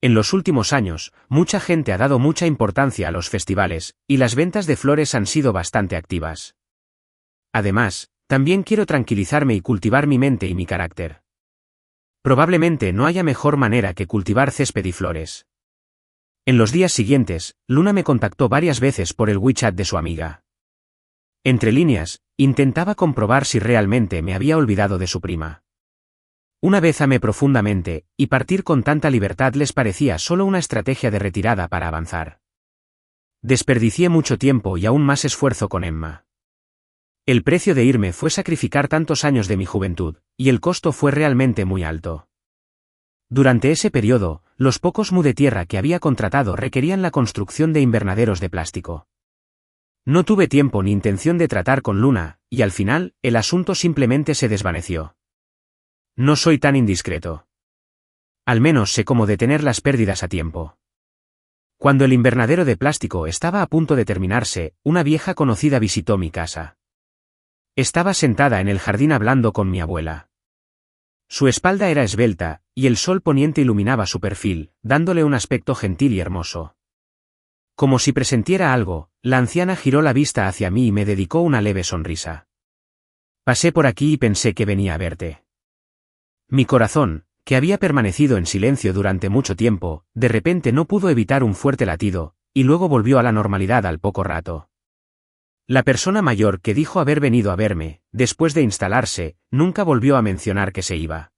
S1: En los últimos años, mucha gente ha dado mucha importancia a los festivales, y las ventas de flores han sido bastante activas. Además, también quiero tranquilizarme y cultivar mi mente y mi carácter. Probablemente no haya mejor manera que cultivar césped y flores. En los días siguientes, Luna me contactó varias veces por el WeChat de su amiga. Entre líneas, intentaba comprobar si realmente me había olvidado de su prima. Una vez amé profundamente, y partir con tanta libertad les parecía solo una estrategia de retirada para avanzar. Desperdicié mucho tiempo y aún más esfuerzo con Emma. El precio de irme fue sacrificar tantos años de mi juventud, y el costo fue realmente muy alto. Durante ese periodo, los pocos mu de tierra que había contratado requerían la construcción de invernaderos de plástico. No tuve tiempo ni intención de tratar con Luna, y al final, el asunto simplemente se desvaneció. No soy tan indiscreto. Al menos sé cómo detener las pérdidas a tiempo. Cuando el invernadero de plástico estaba a punto de terminarse, una vieja conocida visitó mi casa. Estaba sentada en el jardín hablando con mi abuela. Su espalda era esbelta, y el sol poniente iluminaba su perfil, dándole un aspecto gentil y hermoso. Como si presentiera algo, la anciana giró la vista hacia mí y me dedicó una leve sonrisa. Pasé por aquí y pensé que venía a verte. Mi corazón, que había permanecido en silencio durante mucho tiempo, de repente no pudo evitar un fuerte latido, y luego volvió a la normalidad al poco rato. La persona mayor que dijo haber venido a verme, después de instalarse, nunca volvió a mencionar que se iba.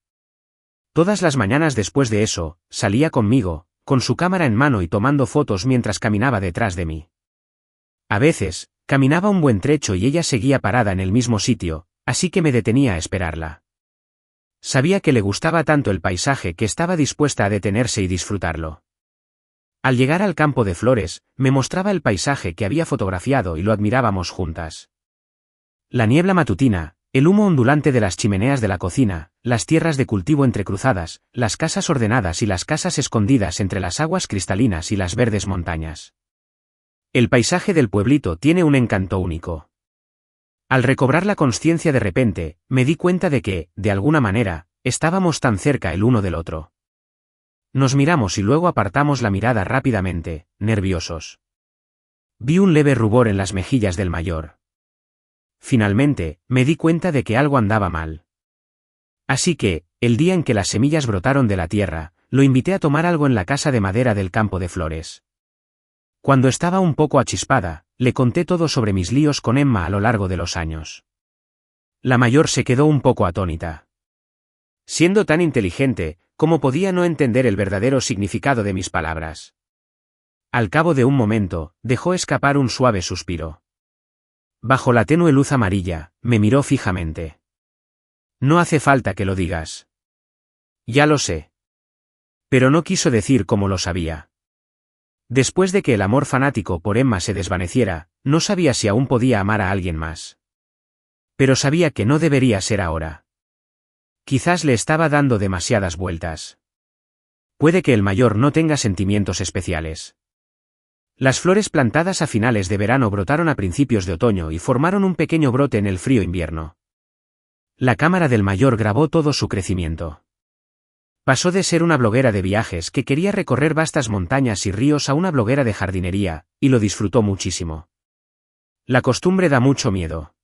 S1: Todas las mañanas después de eso, salía conmigo, con su cámara en mano y tomando fotos mientras caminaba detrás de mí. A veces, caminaba un buen trecho y ella seguía parada en el mismo sitio, así que me detenía a esperarla. Sabía que le gustaba tanto el paisaje que estaba dispuesta a detenerse y disfrutarlo. Al llegar al campo de flores, me mostraba el paisaje que había fotografiado y lo admirábamos juntas. La niebla matutina, el humo ondulante de las chimeneas de la cocina, las tierras de cultivo entrecruzadas, las casas ordenadas y las casas escondidas entre las aguas cristalinas y las verdes montañas. El paisaje del pueblito tiene un encanto único. Al recobrar la consciencia de repente, me di cuenta de que, de alguna manera, estábamos tan cerca el uno del otro. Nos miramos y luego apartamos la mirada rápidamente, nerviosos. Vi un leve rubor en las mejillas del mayor. Finalmente, me di cuenta de que algo andaba mal. Así que, el día en que las semillas brotaron de la tierra, lo invité a tomar algo en la casa de madera del campo de flores. Cuando estaba un poco achispada, le conté todo sobre mis líos con Emma a lo largo de los años. La mayor se quedó un poco atónita. Siendo tan inteligente, ¿cómo podía no entender el verdadero significado de mis palabras? Al cabo de un momento, dejó escapar un suave suspiro. Bajo la tenue luz amarilla, me miró fijamente. No hace falta que lo digas. Ya lo sé. Pero no quiso decir cómo lo sabía. Después de que el amor fanático por Emma se desvaneciera, no sabía si aún podía amar a alguien más. Pero sabía que no debería ser ahora. Quizás le estaba dando demasiadas vueltas. Puede que el mayor no tenga sentimientos especiales. Las flores plantadas a finales de verano brotaron a principios de otoño y formaron un pequeño brote en el frío invierno. La cámara del mayor grabó todo su crecimiento. Pasó de ser una bloguera de viajes que quería recorrer vastas montañas y ríos a una bloguera de jardinería, y lo disfrutó muchísimo. La costumbre da mucho miedo.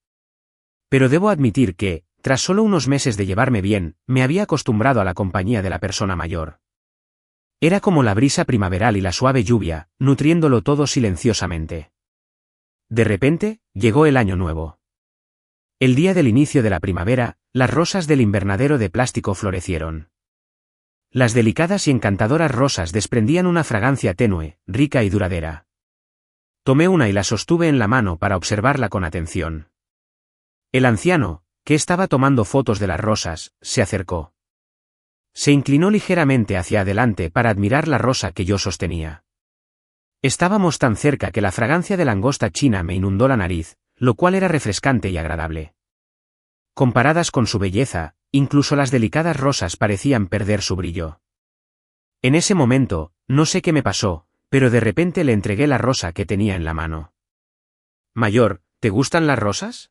S1: Pero debo admitir que, tras solo unos meses de llevarme bien, me había acostumbrado a la compañía de la persona mayor. Era como la brisa primaveral y la suave lluvia, nutriéndolo todo silenciosamente. De repente, llegó el año nuevo. El día del inicio de la primavera, las rosas del invernadero de plástico florecieron. Las delicadas y encantadoras rosas desprendían una fragancia tenue, rica y duradera. Tomé una y la sostuve en la mano para observarla con atención. El anciano, que estaba tomando fotos de las rosas, se acercó. Se inclinó ligeramente hacia adelante para admirar la rosa que yo sostenía. Estábamos tan cerca que la fragancia de langosta china me inundó la nariz, lo cual era refrescante y agradable. Comparadas con su belleza, incluso las delicadas rosas parecían perder su brillo. En ese momento, no sé qué me pasó, pero de repente le entregué la rosa que tenía en la mano. Mayor, ¿te gustan las rosas?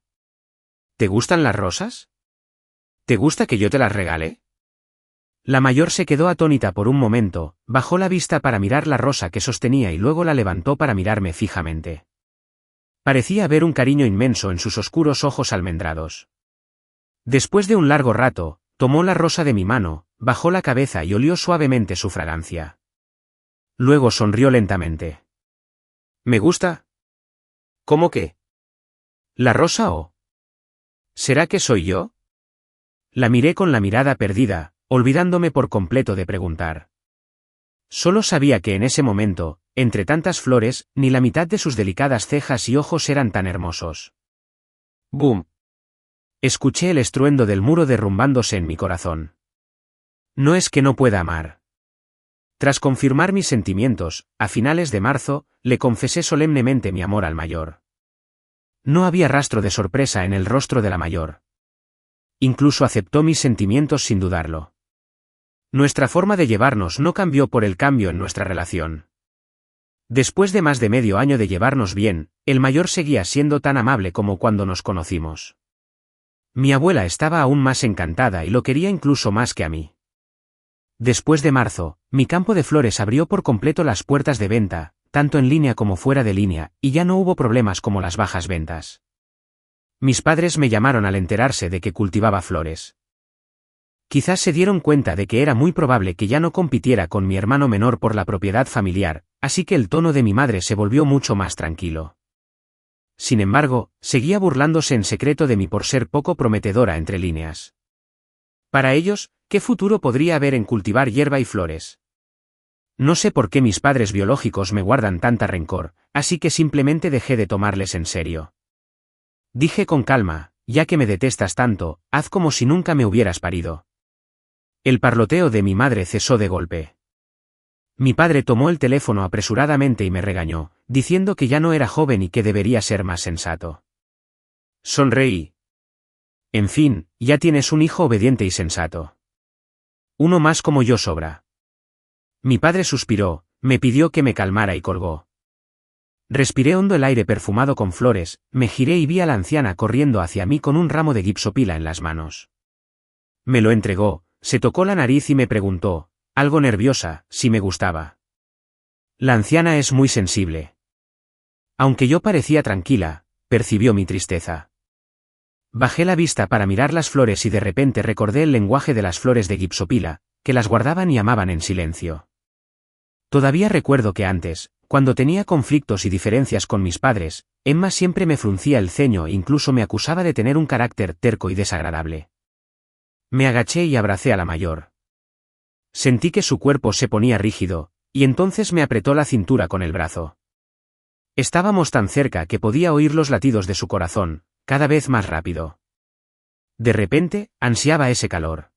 S1: ¿Te gustan las rosas? ¿Te gusta que yo te las regale? La mayor se quedó atónita por un momento, bajó la vista para mirar la rosa que sostenía y luego la levantó para mirarme fijamente. Parecía haber un cariño inmenso en sus oscuros ojos almendrados. Después de un largo rato, tomó la rosa de mi mano, bajó la cabeza y olió suavemente su fragancia. Luego sonrió lentamente. ¿Me gusta? ¿Cómo qué? ¿La rosa o? ¿Será que soy yo? La miré con la mirada perdida, olvidándome por completo de preguntar. Solo sabía que en ese momento, entre tantas flores, ni la mitad de sus delicadas cejas y ojos eran tan hermosos. ¡Bum! Escuché el estruendo del muro derrumbándose en mi corazón. No es que no pueda amar. Tras confirmar mis sentimientos, a finales de marzo, le confesé solemnemente mi amor al mayor. No había rastro de sorpresa en el rostro de la mayor. Incluso aceptó mis sentimientos sin dudarlo. Nuestra forma de llevarnos no cambió por el cambio en nuestra relación. Después de más de medio año de llevarnos bien, el mayor seguía siendo tan amable como cuando nos conocimos. Mi abuela estaba aún más encantada y lo quería incluso más que a mí. Después de marzo, mi campo de flores abrió por completo las puertas de venta, tanto en línea como fuera de línea, y ya no hubo problemas como las bajas ventas. Mis padres me llamaron al enterarse de que cultivaba flores. Quizás se dieron cuenta de que era muy probable que ya no compitiera con mi hermano menor por la propiedad familiar, así que el tono de mi madre se volvió mucho más tranquilo. Sin embargo, seguía burlándose en secreto de mí por ser poco prometedora entre líneas. Para ellos, ¿qué futuro podría haber en cultivar hierba y flores? No sé por qué mis padres biológicos me guardan tanta rencor, así que simplemente dejé de tomarles en serio. Dije con calma, ya que me detestas tanto, haz como si nunca me hubieras parido. El parloteo de mi madre cesó de golpe. Mi padre tomó el teléfono apresuradamente y me regañó, diciendo que ya no era joven y que debería ser más sensato. Sonreí. En fin, ya tienes un hijo obediente y sensato. Uno más como yo sobra. Mi padre suspiró, me pidió que me calmara y colgó. Respiré hondo el aire perfumado con flores, me giré y vi a la anciana corriendo hacia mí con un ramo de gipsopila en las manos. Me lo entregó, se tocó la nariz y me preguntó, algo nerviosa, si me gustaba. La anciana es muy sensible. Aunque yo parecía tranquila, percibió mi tristeza. Bajé la vista para mirar las flores y de repente recordé el lenguaje de las flores de Gipsopila, que las guardaban y amaban en silencio. Todavía recuerdo que antes, cuando tenía conflictos y diferencias con mis padres, Emma siempre me fruncía el ceño e incluso me acusaba de tener un carácter terco y desagradable. Me agaché y abracé a la mayor. Sentí que su cuerpo se ponía rígido, y entonces me apretó la cintura con el brazo. Estábamos tan cerca que podía oír los latidos de su corazón, cada vez más rápido. De repente, ansiaba ese calor.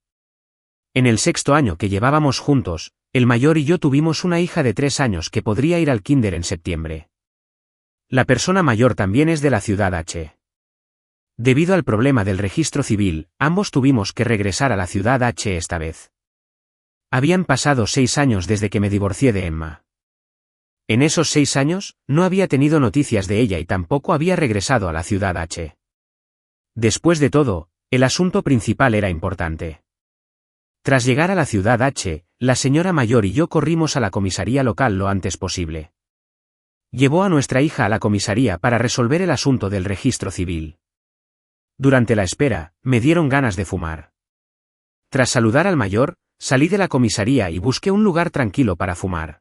S1: En el 6º año que llevábamos juntos, el mayor y yo tuvimos una hija de 3 años que podría ir al kinder en septiembre. La persona mayor también es de la ciudad H. Debido al problema del registro civil, ambos tuvimos que regresar a la ciudad H esta vez. Habían pasado 6 años desde que me divorcié de Emma. En esos 6 años, no había tenido noticias de ella y tampoco había regresado a la ciudad H. Después de todo, el asunto principal era importante. Tras llegar a la ciudad H, la señora mayor y yo corrimos a la comisaría local lo antes posible. Llevó a nuestra hija a la comisaría para resolver el asunto del registro civil. Durante la espera, me dieron ganas de fumar. Tras saludar al mayor, salí de la comisaría y busqué un lugar tranquilo para fumar.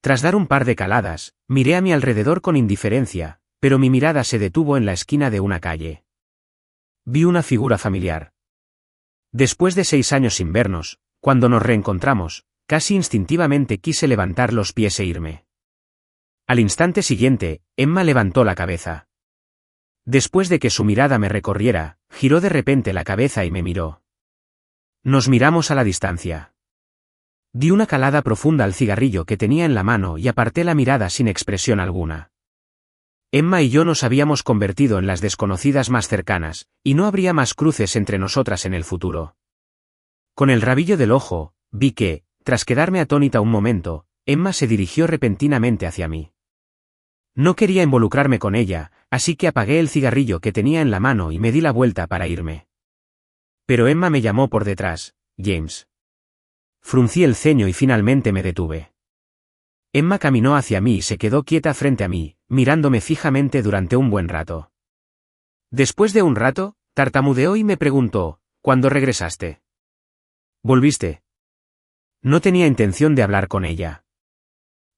S1: Tras dar un par de caladas, miré a mi alrededor con indiferencia, pero mi mirada se detuvo en la esquina de una calle. Vi una figura familiar. Después de 6 años sin vernos, cuando nos reencontramos, casi instintivamente quise levantar los pies e irme. Al instante siguiente, Emma levantó la cabeza. Después de que su mirada me recorriera, giró de repente la cabeza y me miró. Nos miramos a la distancia. Di una calada profunda al cigarrillo que tenía en la mano y aparté la mirada sin expresión alguna. Emma y yo nos habíamos convertido en las desconocidas más cercanas, y no habría más cruces entre nosotras en el futuro. Con el rabillo del ojo, vi que, tras quedarme atónita un momento, Emma se dirigió repentinamente hacia mí. No quería involucrarme con ella, así que apagué el cigarrillo que tenía en la mano y me di la vuelta para irme. Pero Emma me llamó por detrás: James. Fruncí el ceño y finalmente me detuve. Emma caminó hacia mí y se quedó quieta frente a mí, mirándome fijamente durante un buen rato. Después de un rato, tartamudeó y me preguntó: ¿Cuándo regresaste? ¿Volviste? No tenía intención de hablar con ella.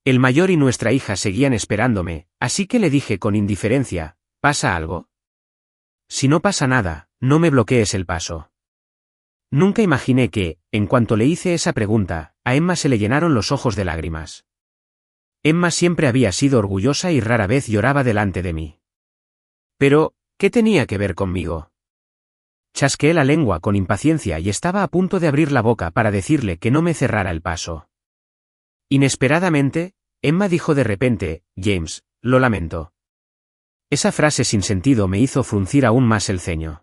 S1: El mayor y nuestra hija seguían esperándome, así que le dije con indiferencia: ¿Pasa algo? Si no pasa nada, no me bloquees el paso. Nunca imaginé que, en cuanto le hice esa pregunta, a Emma se le llenaron los ojos de lágrimas. Emma siempre había sido orgullosa y rara vez lloraba delante de mí. Pero, ¿qué tenía que ver conmigo? Chasqueé la lengua con impaciencia y estaba a punto de abrir la boca para decirle que no me cerrara el paso. Inesperadamente, Emma dijo de repente: James, lo lamento. Esa frase sin sentido me hizo fruncir aún más el ceño.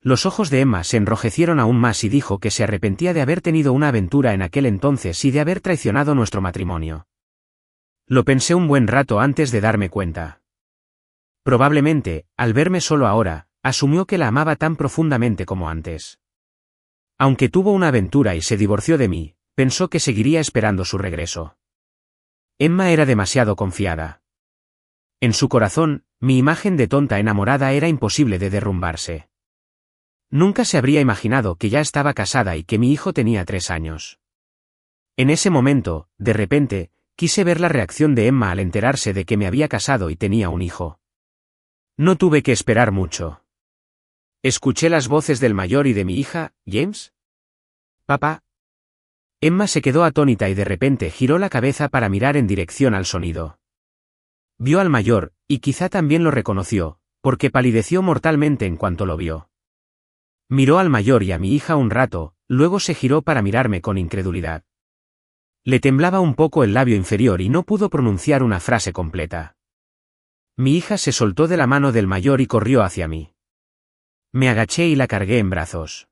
S1: Los ojos de Emma se enrojecieron aún más y dijo que se arrepentía de haber tenido una aventura en aquel entonces y de haber traicionado nuestro matrimonio. Lo pensé un buen rato antes de darme cuenta. Probablemente, al verme solo ahora, asumió que la amaba tan profundamente como antes. Aunque tuvo una aventura y se divorció de mí, pensó que seguiría esperando su regreso. Emma era demasiado confiada. En su corazón, mi imagen de tonta enamorada era imposible de derrumbarse. Nunca se habría imaginado que ya estaba casada y que mi hijo tenía 3 años. En ese momento, de repente, quise ver la reacción de Emma al enterarse de que me había casado y tenía un hijo. No tuve que esperar mucho. Escuché las voces del mayor y de mi hija: ¿James? ¿Papá? Emma se quedó atónita y de repente giró la cabeza para mirar en dirección al sonido. Vio al mayor, y quizá también lo reconoció, porque palideció mortalmente en cuanto lo vio. Miró al mayor y a mi hija un rato, luego se giró para mirarme con incredulidad. Le temblaba un poco el labio inferior y no pudo pronunciar una frase completa. Mi hija se soltó de la mano del mayor y corrió hacia mí. Me agaché y la cargué en brazos.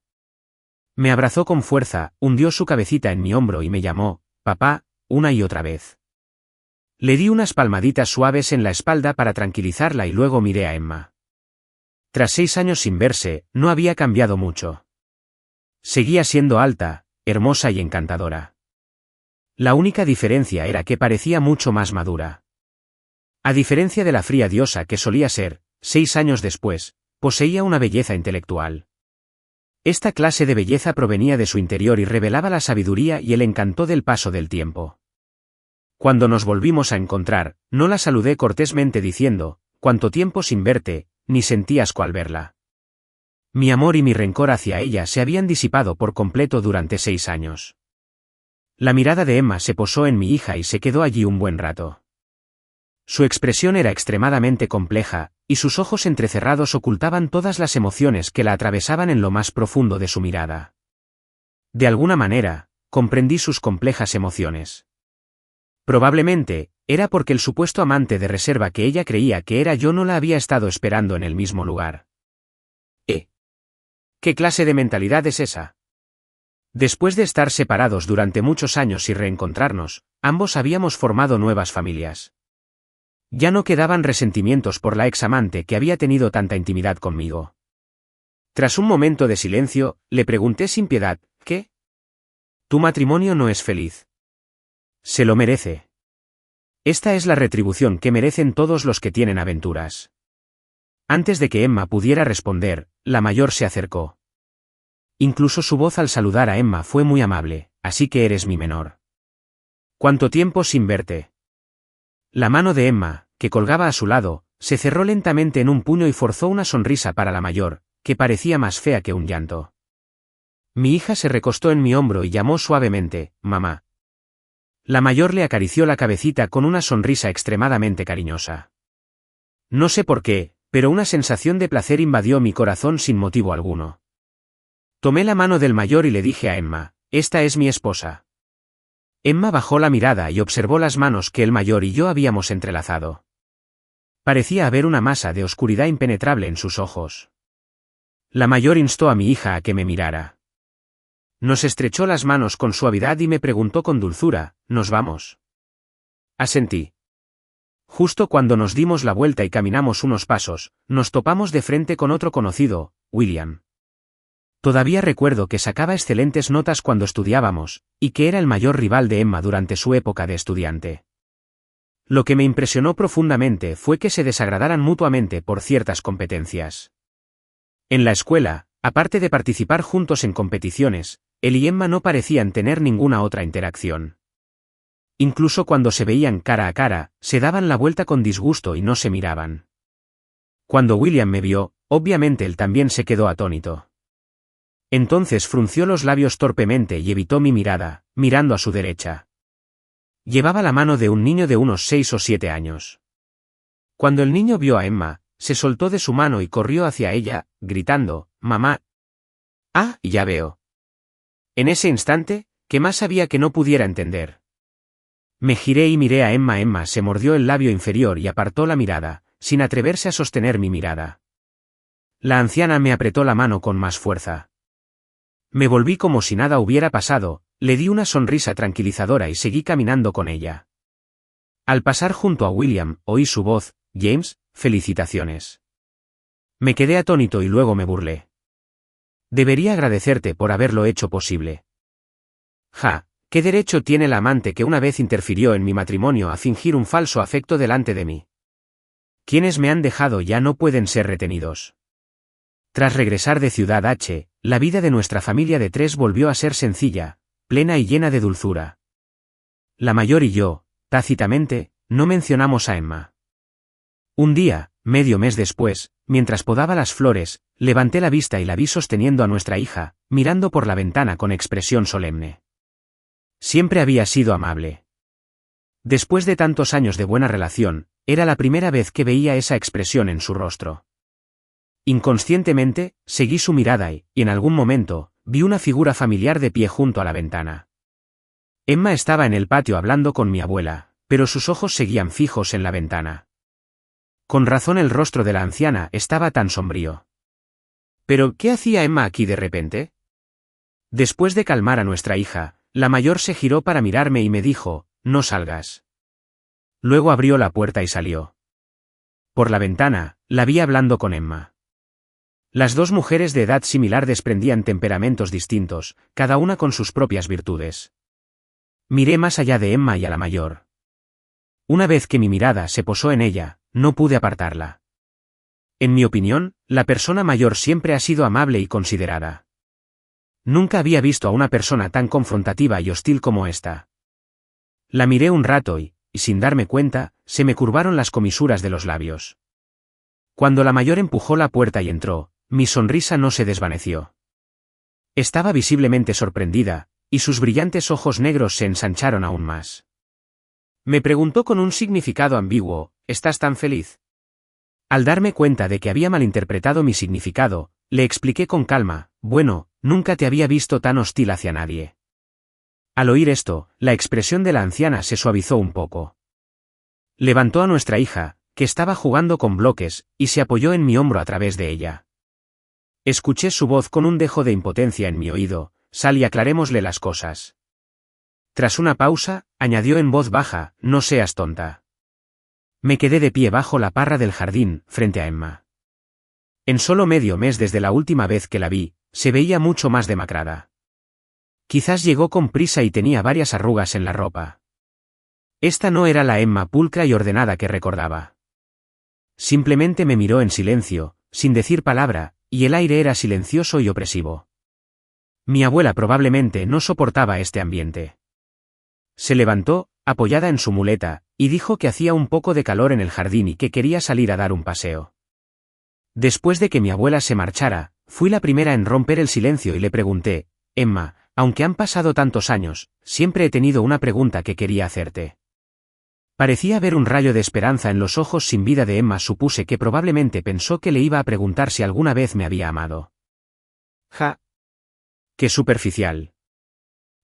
S1: Me abrazó con fuerza, hundió su cabecita en mi hombro y me llamó: papá, una y otra vez. Le di unas palmaditas suaves en la espalda para tranquilizarla y luego miré a Emma. Tras 6 años sin verse, no había cambiado mucho. Seguía siendo alta, hermosa y encantadora. La única diferencia era que parecía mucho más madura. A diferencia de la fría diosa que solía ser, 6 años después, poseía una belleza intelectual. Esta clase de belleza provenía de su interior y revelaba la sabiduría y el encanto del paso del tiempo. Cuando nos volvimos a encontrar, no la saludé cortésmente diciendo, «Cuánto tiempo sin verte», ni sentí asco al verla. Mi amor y mi rencor hacia ella se habían disipado por completo durante 6 años. La mirada de Emma se posó en mi hija y se quedó allí un buen rato. Su expresión era extremadamente compleja, y sus ojos entrecerrados ocultaban todas las emociones que la atravesaban en lo más profundo de su mirada. De alguna manera, comprendí sus complejas emociones. Probablemente, era porque el supuesto amante de reserva que ella creía que era yo no la había estado esperando en el mismo lugar. ¿Qué clase de mentalidad es esa? Después de estar separados durante muchos años y reencontrarnos, ambos habíamos formado nuevas familias. Ya no quedaban resentimientos por la ex amante que había tenido tanta intimidad conmigo. Tras un momento de silencio, le pregunté sin piedad, ¿qué? Tu matrimonio no es feliz. Se lo merece. Esta es la retribución que merecen todos los que tienen aventuras. Antes de que Emma pudiera responder, la mayor se acercó. Incluso su voz al saludar a Emma fue muy amable, así que eres mi menor. ¿Cuánto tiempo sin verte? La mano de Emma, que colgaba a su lado, se cerró lentamente en un puño y forzó una sonrisa para la mayor, que parecía más fea que un llanto. Mi hija se recostó en mi hombro y llamó suavemente, «Mamá». La mayor le acarició la cabecita con una sonrisa extremadamente cariñosa. No sé por qué, pero una sensación de placer invadió mi corazón sin motivo alguno. Tomé la mano del mayor y le dije a Emma, «Esta es mi esposa». Emma bajó la mirada y observó las manos que el mayor y yo habíamos entrelazado. Parecía haber una masa de oscuridad impenetrable en sus ojos. La mayor instó a mi hija a que me mirara. Nos estrechó las manos con suavidad y me preguntó con dulzura, «¿Nos vamos?» Asentí. Justo cuando nos dimos la vuelta y caminamos unos pasos, nos topamos de frente con otro conocido, William. Todavía recuerdo que sacaba excelentes notas cuando estudiábamos, y que era el mayor rival de Emma durante su época de estudiante. Lo que me impresionó profundamente fue que se desagradaran mutuamente por ciertas competencias. En la escuela, aparte de participar juntos en competiciones, él y Emma no parecían tener ninguna otra interacción. Incluso cuando se veían cara a cara, se daban la vuelta con disgusto y no se miraban. Cuando William me vio, obviamente él también se quedó atónito. Entonces frunció los labios torpemente y evitó mi mirada, mirando a su derecha. Llevaba la mano de un niño de unos 6 o 7 años. Cuando el niño vio a Emma, se soltó de su mano y corrió hacia ella, gritando, «Mamá». «Ah, ya veo». En ese instante, ¿qué más había que no pudiera entender? Me giré y miré a Emma. Emma se mordió el labio inferior y apartó la mirada, sin atreverse a sostener mi mirada. La anciana me apretó la mano con más fuerza. Me volví como si nada hubiera pasado, le di una sonrisa tranquilizadora y seguí caminando con ella. Al pasar junto a William, oí su voz, «James, felicitaciones». Me quedé atónito y luego me burlé. Debería agradecerte por haberlo hecho posible. Ja. ¿Qué derecho tiene la amante que una vez interfirió en mi matrimonio a fingir un falso afecto delante de mí? Quienes me han dejado ya no pueden ser retenidos. Tras regresar de Ciudad H, la vida de nuestra familia de 3 volvió a ser sencilla, plena y llena de dulzura. La mayor y yo, tácitamente, no mencionamos a Emma. Un día, medio mes después, mientras podaba las flores, levanté la vista y la vi sosteniendo a nuestra hija, mirando por la ventana con expresión solemne. Siempre había sido amable. Después de tantos años de buena relación, era la primera vez que veía esa expresión en su rostro. Inconscientemente, seguí su mirada y, en algún momento, vi una figura familiar de pie junto a la ventana. Emma estaba en el patio hablando con mi abuela, pero sus ojos seguían fijos en la ventana. Con razón el rostro de la anciana estaba tan sombrío. ¿Pero qué hacía Emma aquí de repente? Después de calmar a nuestra hija, la mayor se giró para mirarme y me dijo, «No salgas». Luego abrió la puerta y salió. Por la ventana, la vi hablando con Emma. Las dos mujeres de edad similar desprendían temperamentos distintos, cada una con sus propias virtudes. Miré más allá de Emma y a la mayor. Una vez que mi mirada se posó en ella, no pude apartarla. En mi opinión, la persona mayor siempre ha sido amable y considerada. Nunca había visto a una persona tan confrontativa y hostil como esta. La miré un rato y, sin darme cuenta, se me curvaron las comisuras de los labios. Cuando la mayor empujó la puerta y entró, mi sonrisa no se desvaneció. Estaba visiblemente sorprendida, y sus brillantes ojos negros se ensancharon aún más. Me preguntó con un significado ambiguo, ¿estás tan feliz? Al darme cuenta de que había malinterpretado mi significado, le expliqué con calma, bueno, nunca te había visto tan hostil hacia nadie. Al oír esto, la expresión de la anciana se suavizó un poco. Levantó a nuestra hija, que estaba jugando con bloques, y se apoyó en mi hombro a través de ella. Escuché su voz con un dejo de impotencia en mi oído, sal y aclarémosle las cosas. Tras una pausa, añadió en voz baja, no seas tonta. Me quedé de pie bajo la parra del jardín, frente a Emma. En solo medio mes desde la última vez que la vi, se veía mucho más demacrada. Quizás llegó con prisa y tenía varias arrugas en la ropa. Esta no era la Emma pulcra y ordenada que recordaba. Simplemente me miró en silencio, sin decir palabra, y el aire era silencioso y opresivo. Mi abuela probablemente no soportaba este ambiente. Se levantó, apoyada en su muleta, y dijo que hacía un poco de calor en el jardín y que quería salir a dar un paseo. Después de que mi abuela se marchara, fui la primera en romper el silencio y le pregunté, Emma, aunque han pasado tantos años, siempre he tenido una pregunta que quería hacerte. Parecía ver un rayo de esperanza en los ojos sin vida de Emma. Supuse que probablemente pensó que le iba a preguntar si alguna vez me había amado. Ja. Qué superficial.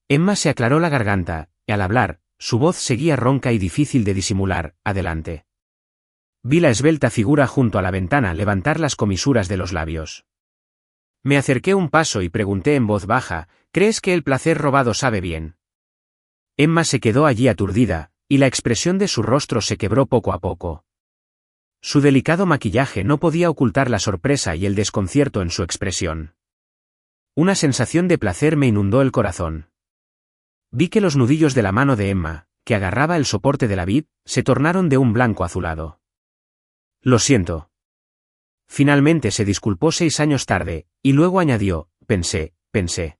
S1: Emma se aclaró la garganta, y al hablar, su voz seguía ronca y difícil de disimular. Adelante. Vi la esbelta figura junto a la ventana levantar las comisuras de los labios. Me acerqué un paso y pregunté en voz baja, ¿crees que el placer robado sabe bien? Emma se quedó allí aturdida, y la expresión de su rostro se quebró poco a poco. Su delicado maquillaje no podía ocultar la sorpresa y el desconcierto en su expresión. Una sensación de placer me inundó el corazón. Vi que los nudillos de la mano de Emma, que agarraba el soporte de la vid, se tornaron de un blanco azulado. Lo siento. Finalmente se disculpó 6 años tarde, y luego añadió, pensé.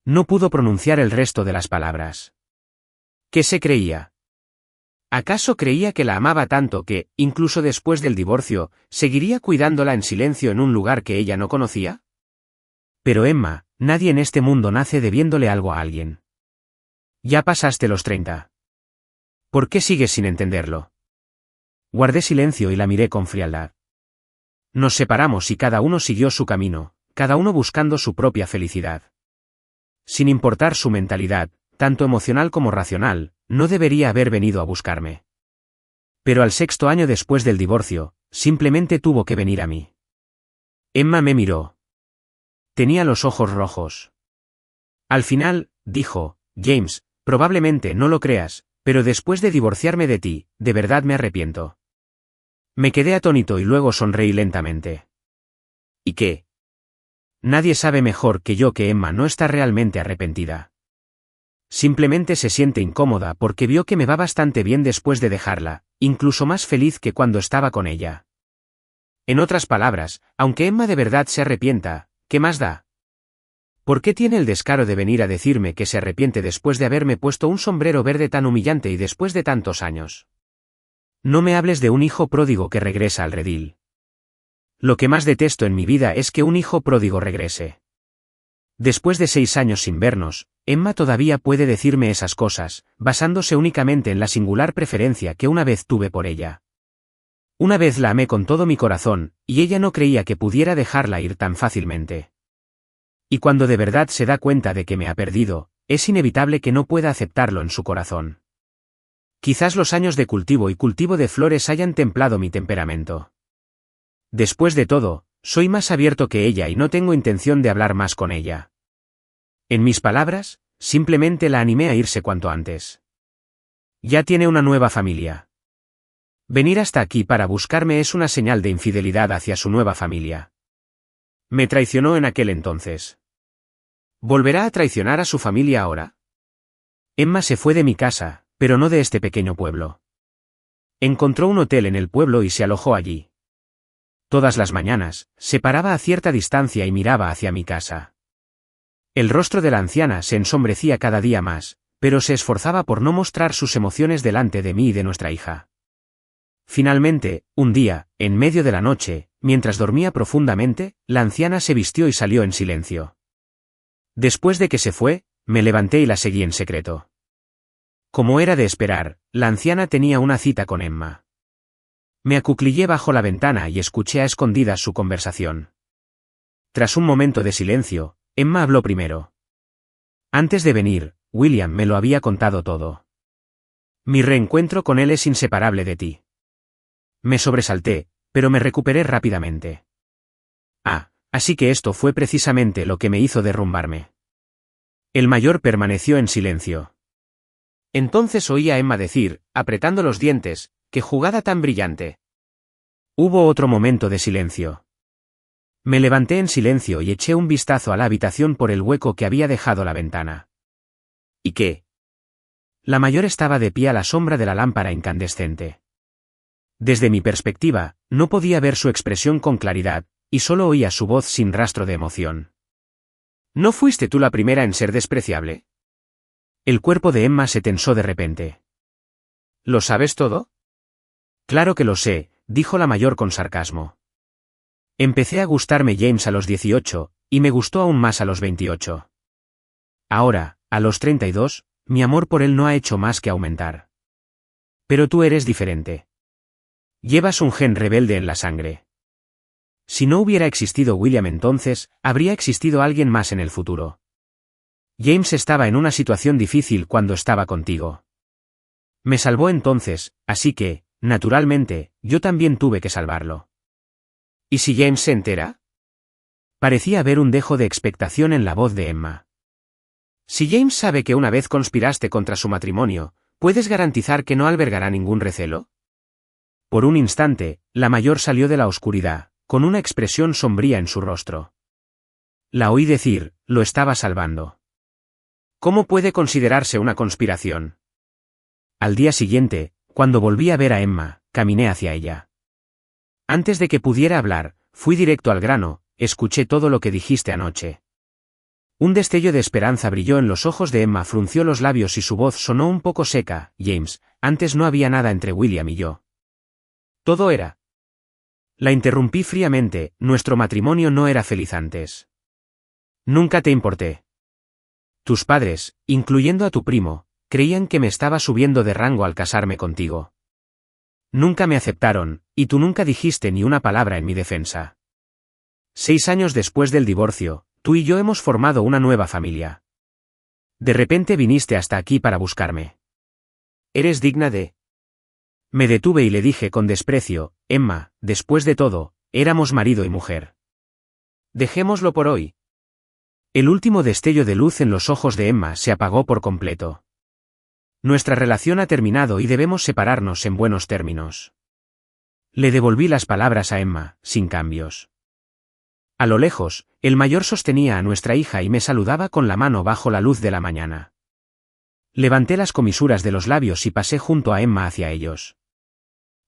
S1: No pudo pronunciar el resto de las palabras. ¿Qué se creía? ¿Acaso creía que la amaba tanto que, incluso después del divorcio, seguiría cuidándola en silencio en un lugar que ella no conocía? Pero Emma, nadie en este mundo nace debiéndole algo a alguien. Ya pasaste los 30. ¿Por qué sigues sin entenderlo? Guardé silencio y la miré con frialdad. Nos separamos y cada uno siguió su camino, cada uno buscando su propia felicidad. Sin importar su mentalidad, tanto emocional como racional, no debería haber venido a buscarme. Pero al 6º año después del divorcio, simplemente tuvo que venir a mí. Emma me miró. Tenía los ojos rojos. Al final, dijo, James, probablemente no lo creas, pero después de divorciarme de ti, de verdad me arrepiento. Me quedé atónito y luego sonreí lentamente. ¿Y qué? Nadie sabe mejor que yo que Emma no está realmente arrepentida. Simplemente se siente incómoda porque vio que me va bastante bien después de dejarla, incluso más feliz que cuando estaba con ella. En otras palabras, aunque Emma de verdad se arrepienta, ¿qué más da? ¿Por qué tiene el descaro de venir a decirme que se arrepiente después de haberme puesto un sombrero verde tan humillante y después de tantos años? No me hables de un hijo pródigo que regresa al redil. Lo que más detesto en mi vida es que un hijo pródigo regrese. Después de 6 años sin vernos, Emma todavía puede decirme esas cosas, basándose únicamente en la singular preferencia que una vez tuve por ella. Una vez la amé con todo mi corazón, y ella no creía que pudiera dejarla ir tan fácilmente. Y cuando de verdad se da cuenta de que me ha perdido, es inevitable que no pueda aceptarlo en su corazón. Quizás los años de cultivo y cultivo de flores hayan templado mi temperamento. Después de todo, soy más abierto que ella y no tengo intención de hablar más con ella. En mis palabras, simplemente la animé a irse cuanto antes. Ya tiene una nueva familia. Venir hasta aquí para buscarme es una señal de infidelidad hacia su nueva familia. Me traicionó en aquel entonces. ¿Volverá a traicionar a su familia ahora? Emma se fue de mi casa, pero no de este pequeño pueblo. Encontró un hotel en el pueblo y se alojó allí. Todas las mañanas, se paraba a cierta distancia y miraba hacia mi casa. El rostro de la anciana se ensombrecía cada día más, pero se esforzaba por no mostrar sus emociones delante de mí y de nuestra hija. Finalmente, un día, en medio de la noche, mientras dormía profundamente, la anciana se vistió y salió en silencio. Después de que se fue, me levanté y la seguí en secreto. Como era de esperar, la anciana tenía una cita con Emma. Me acuclillé bajo la ventana y escuché a escondidas su conversación. Tras un momento de silencio, Emma habló primero. Antes de venir, William me lo había contado todo. Mi reencuentro con él es inseparable de ti. Me sobresalté, pero me recuperé rápidamente. Así que esto fue precisamente lo que me hizo derrumbarme. El mayor permaneció en silencio. Entonces oí a Emma decir, apretando los dientes, ¡qué jugada tan brillante! Hubo otro momento de silencio. Me levanté en silencio y eché un vistazo a la habitación por el hueco que había dejado la ventana. ¿Y qué? La mayor estaba de pie a la sombra de la lámpara incandescente. Desde mi perspectiva, no podía ver su expresión con claridad, y solo oía su voz sin rastro de emoción. ¿No fuiste tú la primera en ser despreciable? El cuerpo de Emma se tensó de repente. ¿Lo sabes todo? Claro que lo sé, dijo la mayor con sarcasmo. Empecé a gustarme James a los 18, y me gustó aún más a los 28. Ahora, a los 32, mi amor por él no ha hecho más que aumentar. Pero tú eres diferente. Llevas un gen rebelde en la sangre. Si no hubiera existido William entonces, habría existido alguien más en el futuro. James estaba en una situación difícil cuando estaba contigo. Me salvó entonces, así que, naturalmente, yo también tuve que salvarlo. ¿Y si James se entera? Parecía haber un dejo de expectación en la voz de Emma. Si James sabe que una vez conspiraste contra su matrimonio, ¿puedes garantizar que no albergará ningún recelo? Por un instante, la mayor salió de la oscuridad, con una expresión sombría en su rostro. La oí decir, lo estaba salvando. ¿Cómo puede considerarse una conspiración? Al día siguiente, cuando volví a ver a Emma, caminé hacia ella. Antes de que pudiera hablar, fui directo al grano, escuché todo lo que dijiste anoche. Un destello de esperanza brilló en los ojos de Emma, frunció los labios y su voz sonó un poco seca. James, antes no había nada entre William y yo. Todo era. La interrumpí fríamente, nuestro matrimonio no era feliz antes. Nunca te importé. Tus padres, incluyendo a tu primo, creían que me estaba subiendo de rango al casarme contigo. Nunca me aceptaron, y tú nunca dijiste ni una palabra en mi defensa. 6 años después del divorcio, tú y yo hemos formado una nueva familia. De repente viniste hasta aquí para buscarme. ¿Eres digna de...? Me detuve y le dije con desprecio, Emma, después de todo, éramos marido y mujer. Dejémoslo por hoy. El último destello de luz en los ojos de Emma se apagó por completo. Nuestra relación ha terminado y debemos separarnos en buenos términos. Le devolví las palabras a Emma, sin cambios. A lo lejos, el mayor sostenía a nuestra hija y me saludaba con la mano bajo la luz de la mañana. Levanté las comisuras de los labios y pasé junto a Emma hacia ellos.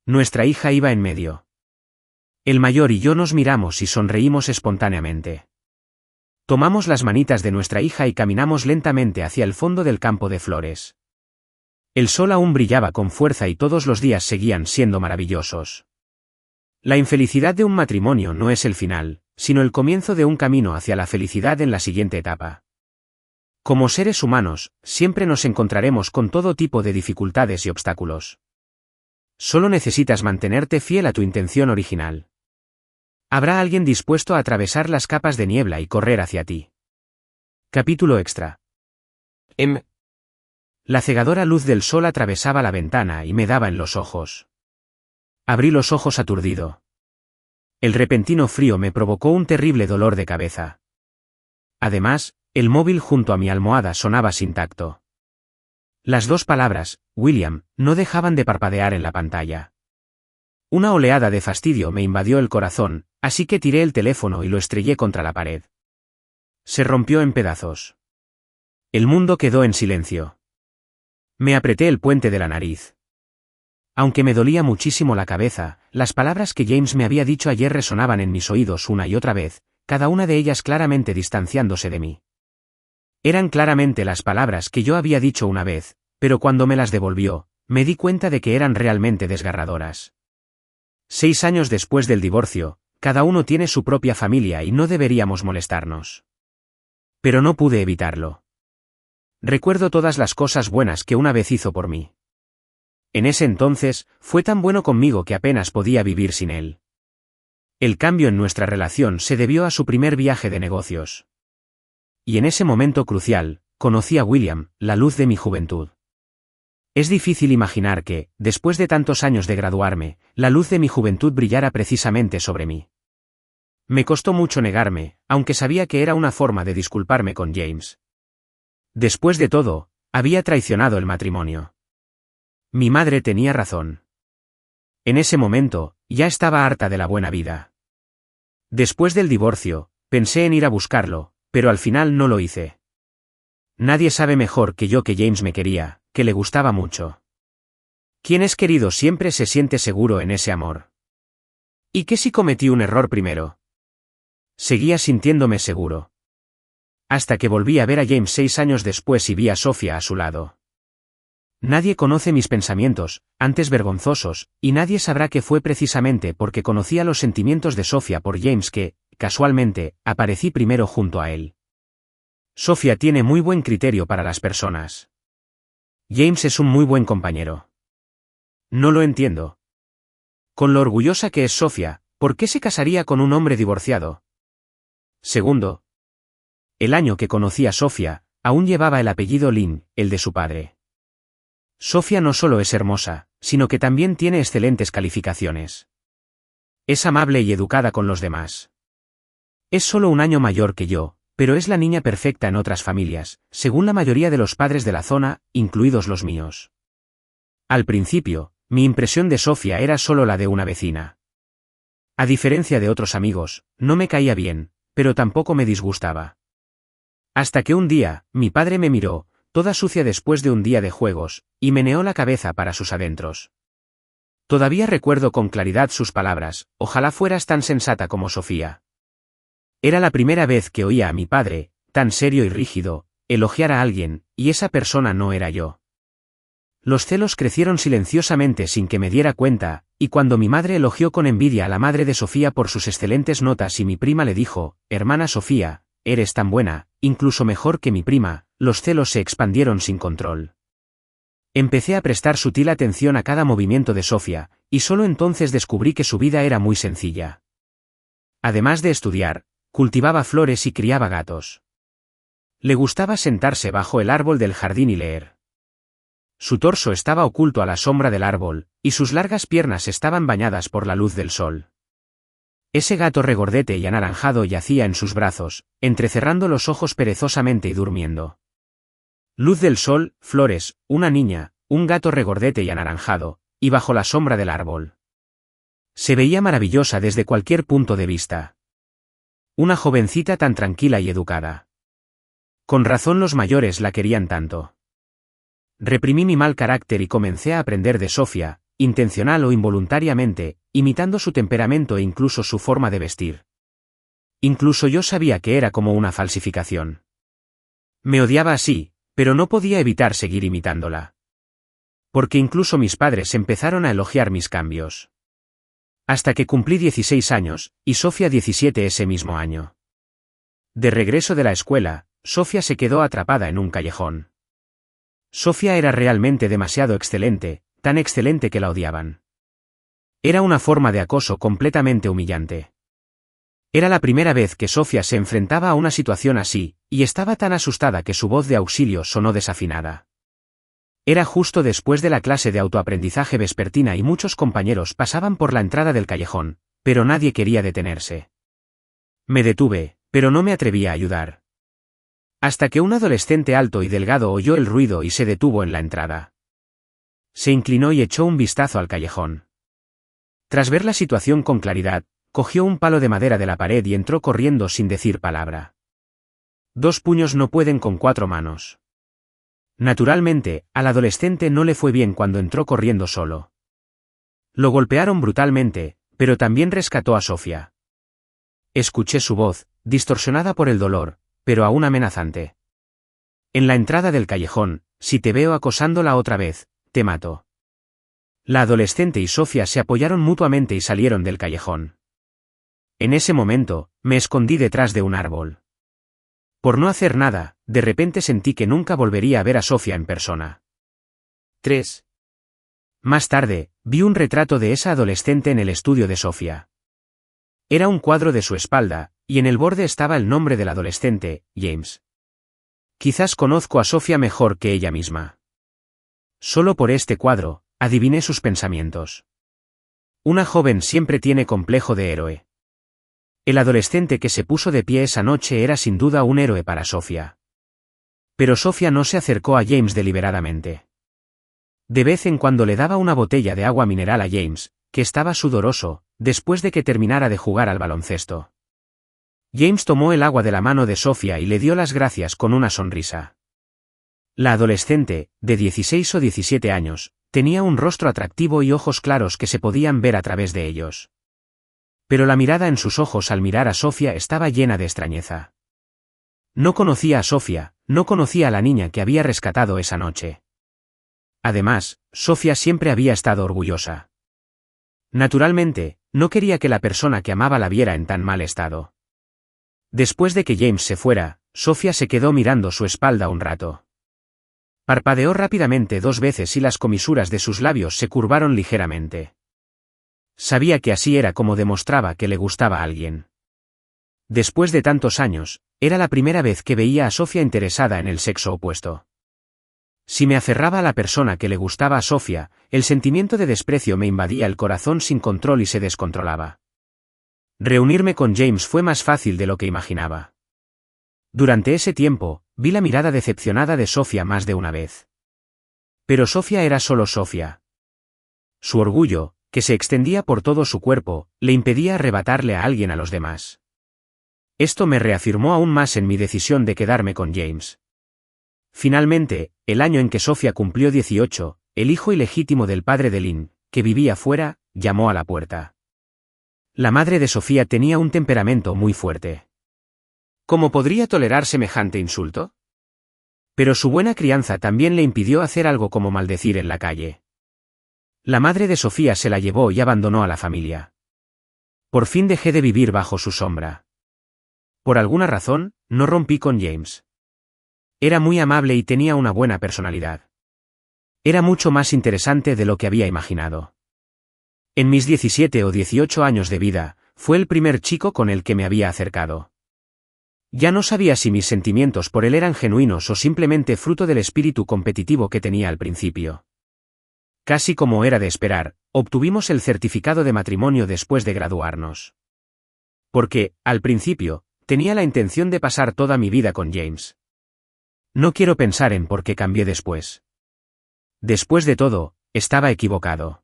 S1: Nuestra hija iba en medio. El mayor y yo nos miramos y sonreímos espontáneamente. Tomamos las manitas de nuestra hija y caminamos lentamente hacia el fondo del campo de flores. El sol aún brillaba con fuerza y todos los días seguían siendo maravillosos. La infelicidad de un matrimonio no es el final, sino el comienzo de un camino hacia la felicidad en la siguiente etapa. Como seres humanos, siempre nos encontraremos con todo tipo de dificultades y obstáculos. Solo necesitas mantenerte fiel a tu intención original. Habrá alguien dispuesto a atravesar las capas de niebla y correr hacia ti. Capítulo extra. La cegadora luz del sol atravesaba la ventana y me daba en los ojos. Abrí los ojos aturdido. El repentino frío me provocó un terrible dolor de cabeza. Además, el móvil junto a mi almohada sonaba sin tacto. Las dos palabras, William, no dejaban de parpadear en la pantalla. Una oleada de fastidio me invadió el corazón, así que tiré el teléfono y lo estrellé contra la pared. Se rompió en pedazos. El mundo quedó en silencio. Me apreté el puente de la nariz. Aunque me dolía muchísimo la cabeza, las palabras que James me había dicho ayer resonaban en mis oídos una y otra vez, cada una de ellas claramente distanciándose de mí. Eran claramente las palabras que yo había dicho una vez, pero cuando me las devolvió, me di cuenta de que eran realmente desgarradoras. 6 años después del divorcio, cada uno tiene su propia familia y no deberíamos molestarnos. Pero no pude evitarlo. Recuerdo todas las cosas buenas que una vez hizo por mí. En ese entonces, fue tan bueno conmigo que apenas podía vivir sin él. El cambio en nuestra relación se debió a su primer viaje de negocios. Y en ese momento crucial, conocí a William, la luz de mi juventud. Es difícil imaginar que, después de tantos años de graduarme, la luz de mi juventud brillara precisamente sobre mí. Me costó mucho negarme, aunque sabía que era una forma de disculparme con James. Después de todo, había traicionado el matrimonio. Mi madre tenía razón. En ese momento, ya estaba harta de la buena vida. Después del divorcio, pensé en ir a buscarlo, pero al final no lo hice. Nadie sabe mejor que yo que James me quería, que le gustaba mucho. Quien es querido siempre se siente seguro en ese amor. ¿Y qué si cometí un error primero? Seguía sintiéndome seguro. Hasta que volví a ver a James 6 años después y vi a Sofía a su lado. Nadie conoce mis pensamientos, antes vergonzosos, y nadie sabrá que fue precisamente porque conocía los sentimientos de Sofía por James que, casualmente, aparecí primero junto a él. Sofía tiene muy buen criterio para las personas. James es un muy buen compañero. No lo entiendo. Con lo orgullosa que es Sofía, ¿por qué se casaría con un hombre divorciado? Segundo. El año que conocí a Sofía, aún llevaba el apellido Lin, el de su padre. Sofía no solo es hermosa, sino que también tiene excelentes calificaciones. Es amable y educada con los demás. Es solo un año mayor que yo, pero es la niña perfecta en otras familias, según la mayoría de los padres de la zona, incluidos los míos. Al principio, mi impresión de Sofía era solo la de una vecina. A diferencia de otros amigos, no me caía bien, pero tampoco me disgustaba. Hasta que un día, mi padre me miró, toda sucia después de un día de juegos, y meneó la cabeza para sus adentros. Todavía recuerdo con claridad sus palabras: ojalá fueras tan sensata como Sofía. Era la primera vez que oía a mi padre, tan serio y rígido, elogiar a alguien, y esa persona no era yo. Los celos crecieron silenciosamente sin que me diera cuenta, y cuando mi madre elogió con envidia a la madre de Sofía por sus excelentes notas y mi prima le dijo: hermana Sofía, eres tan buena, incluso mejor que mi prima, los celos se expandieron sin control. Empecé a prestar sutil atención a cada movimiento de Sofía, y solo entonces descubrí que su vida era muy sencilla. Además de estudiar, cultivaba flores y criaba gatos. Le gustaba sentarse bajo el árbol del jardín y leer. Su torso estaba oculto a la sombra del árbol, y sus largas piernas estaban bañadas por la luz del sol. Ese gato regordete y anaranjado yacía en sus brazos, entrecerrando los ojos perezosamente y durmiendo. Luz del sol, flores, una niña, un gato regordete y anaranjado, y bajo la sombra del árbol. Se veía maravillosa desde cualquier punto de vista. Una jovencita tan tranquila y educada. Con razón los mayores la querían tanto. Reprimí mi mal carácter y comencé a aprender de Sofía, intencional o involuntariamente, imitando su temperamento e incluso su forma de vestir. Incluso yo sabía que era como una falsificación. Me odiaba así, pero no podía evitar seguir imitándola. Porque incluso mis padres empezaron a elogiar mis cambios. Hasta que cumplí 16 años, y Sofía 17 ese mismo año. De regreso de la escuela, Sofía se quedó atrapada en un callejón. Sofía era realmente demasiado excelente, tan excelente que la odiaban. Era una forma de acoso completamente humillante. Era la primera vez que Sofía se enfrentaba a una situación así, y estaba tan asustada que su voz de auxilio sonó desafinada. Era justo después de la clase de autoaprendizaje vespertina y muchos compañeros pasaban por la entrada del callejón, pero nadie quería detenerse. Me detuve, pero no me atreví a ayudar. Hasta que un adolescente alto y delgado oyó el ruido y se detuvo en la entrada. Se inclinó y echó un vistazo al callejón. Tras ver la situación con claridad, cogió un palo de madera de la pared y entró corriendo sin decir palabra. 2 puños no pueden con 4 manos. Naturalmente, al adolescente no le fue bien cuando entró corriendo solo. Lo golpearon brutalmente, pero también rescató a Sofía. Escuché su voz, distorsionada por el dolor, pero aún amenazante. En la entrada del callejón, si te veo acosándola otra vez, te mato. La adolescente y Sofía se apoyaron mutuamente y salieron del callejón. En ese momento, me escondí detrás de un árbol. Por no hacer nada, de repente sentí que nunca volvería a ver a Sofía en persona. 3. Más tarde, vi un retrato de esa adolescente en el estudio de Sofía. Era un cuadro de su espalda, y en el borde estaba el nombre del adolescente, James. Quizás conozco a Sofía mejor que ella misma. Solo por este cuadro, adiviné sus pensamientos. Una joven siempre tiene complejo de héroe. El adolescente que se puso de pie esa noche era sin duda un héroe para Sofía. Pero Sofía no se acercó a James deliberadamente. De vez en cuando le daba una botella de agua mineral a James, que estaba sudoroso, después de que terminara de jugar al baloncesto. James tomó el agua de la mano de Sofía y le dio las gracias con una sonrisa. La adolescente, de 16 o 17 años, tenía un rostro atractivo y ojos claros que se podían ver a través de ellos. Pero la mirada en sus ojos al mirar a Sofía estaba llena de extrañeza. No conocía a Sofía, no conocía a la niña que había rescatado esa noche. Además, Sofía siempre había estado orgullosa. Naturalmente, no quería que la persona que amaba la viera en tan mal estado. Después de que James se fuera, Sofía se quedó mirando su espalda un rato. Parpadeó rápidamente 2 veces y las comisuras de sus labios se curvaron ligeramente. Sabía que así era como demostraba que le gustaba a alguien. Después de tantos años, era la primera vez que veía a Sofía interesada en el sexo opuesto. Si me aferraba a la persona que le gustaba a Sofía, el sentimiento de desprecio me invadía el corazón sin control y se descontrolaba. Reunirme con James fue más fácil de lo que imaginaba. Durante ese tiempo, vi la mirada decepcionada de Sofía más de una vez. Pero Sofía era solo Sofía. Su orgullo, que se extendía por todo su cuerpo, le impedía arrebatarle a alguien a los demás. Esto me reafirmó aún más en mi decisión de quedarme con James. Finalmente, el año en que Sofía cumplió 18, el hijo ilegítimo del padre de Lynn, que vivía fuera, llamó a la puerta. La madre de Sofía tenía un temperamento muy fuerte. ¿Cómo podría tolerar semejante insulto? Pero su buena crianza también le impidió hacer algo como maldecir en la calle. La madre de Sofía se la llevó y abandonó a la familia. Por fin dejé de vivir bajo su sombra. Por alguna razón, no rompí con James. Era muy amable y tenía una buena personalidad. Era mucho más interesante de lo que había imaginado. En mis 17 o 18 años de vida, fue el primer chico con el que me había acercado. Ya no sabía si mis sentimientos por él eran genuinos o simplemente fruto del espíritu competitivo que tenía al principio. Casi como era de esperar, obtuvimos el certificado de matrimonio después de graduarnos. Porque, al principio, tenía la intención de pasar toda mi vida con James. No quiero pensar en por qué cambié después. Después de todo, estaba equivocado.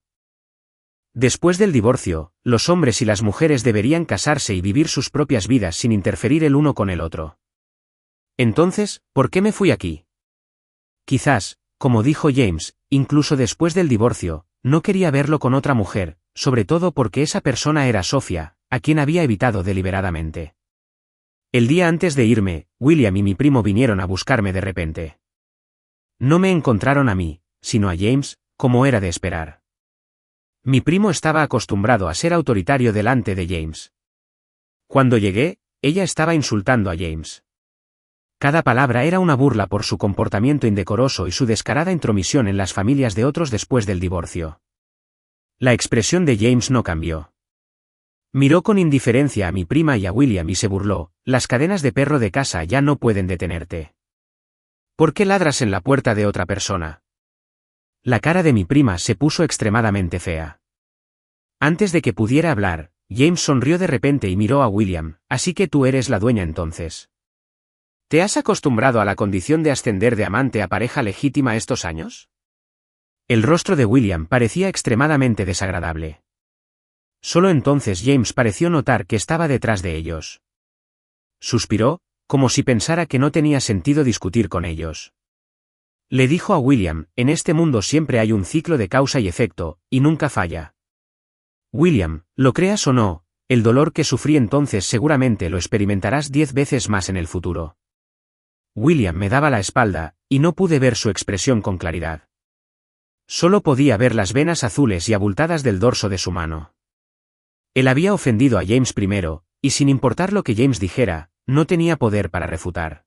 S1: Después del divorcio, los hombres y las mujeres deberían casarse y vivir sus propias vidas sin interferir el uno con el otro. Entonces, ¿por qué me fui aquí? Quizás, como dijo James, incluso después del divorcio, no quería verlo con otra mujer, sobre todo porque esa persona era Sofía, a quien había evitado deliberadamente. El día antes de irme, William y mi primo vinieron a buscarme de repente. No me encontraron a mí, sino a James, como era de esperar. Mi primo estaba acostumbrado a ser autoritario delante de James. Cuando llegué, ella estaba insultando a James. Cada palabra era una burla por su comportamiento indecoroso y su descarada intromisión en las familias de otros después del divorcio. La expresión de James no cambió. Miró con indiferencia a mi prima y a William y se burló: las cadenas de perro de casa ya no pueden detenerte. ¿Por qué ladras en la puerta de otra persona? La cara de mi prima se puso extremadamente fea. Antes de que pudiera hablar, James sonrió de repente y miró a William: así que tú eres la dueña entonces. ¿Te has acostumbrado a la condición de ascender de amante a pareja legítima estos años? El rostro de William parecía extremadamente desagradable. Solo entonces James pareció notar que estaba detrás de ellos. Suspiró, como si pensara que no tenía sentido discutir con ellos. Le dijo a William: en este mundo siempre hay un ciclo de causa y efecto, y nunca falla. William, lo creas o no, el dolor que sufrí entonces seguramente lo experimentarás 10 veces más en el futuro. William me daba la espalda, y no pude ver su expresión con claridad. Solo podía ver las venas azules y abultadas del dorso de su mano. Él había ofendido a James primero, y sin importar lo que James dijera, no tenía poder para refutar.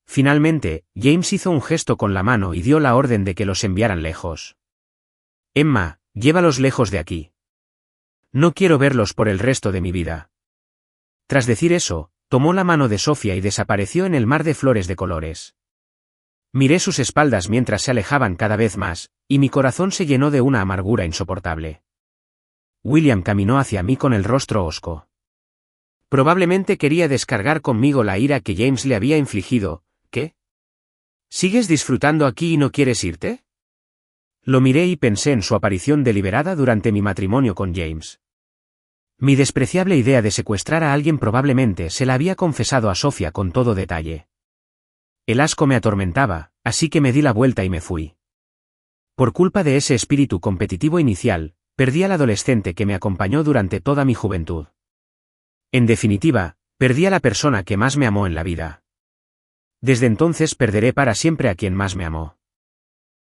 S1: Finalmente, James hizo un gesto con la mano y dio la orden de que los enviaran lejos. Emma, llévalos lejos de aquí. No quiero verlos por el resto de mi vida. Tras decir eso, tomó la mano de Sofía y desapareció en el mar de flores de colores. Miré sus espaldas mientras se alejaban cada vez más, y mi corazón se llenó de una amargura insoportable. William caminó hacia mí con el rostro hosco. Probablemente quería descargar conmigo la ira que James le había infligido. ¿Qué? ¿Sigues disfrutando aquí y no quieres irte? Lo miré y pensé en su aparición deliberada durante mi matrimonio con James. Mi despreciable idea de secuestrar a alguien probablemente se la había confesado a Sofía con todo detalle. El asco me atormentaba, así que me di la vuelta y me fui. Por culpa de ese espíritu competitivo inicial, perdí al adolescente que me acompañó durante toda mi juventud. En definitiva, perdí a la persona que más me amó en la vida. Desde entonces perderé para siempre a quien más me amó.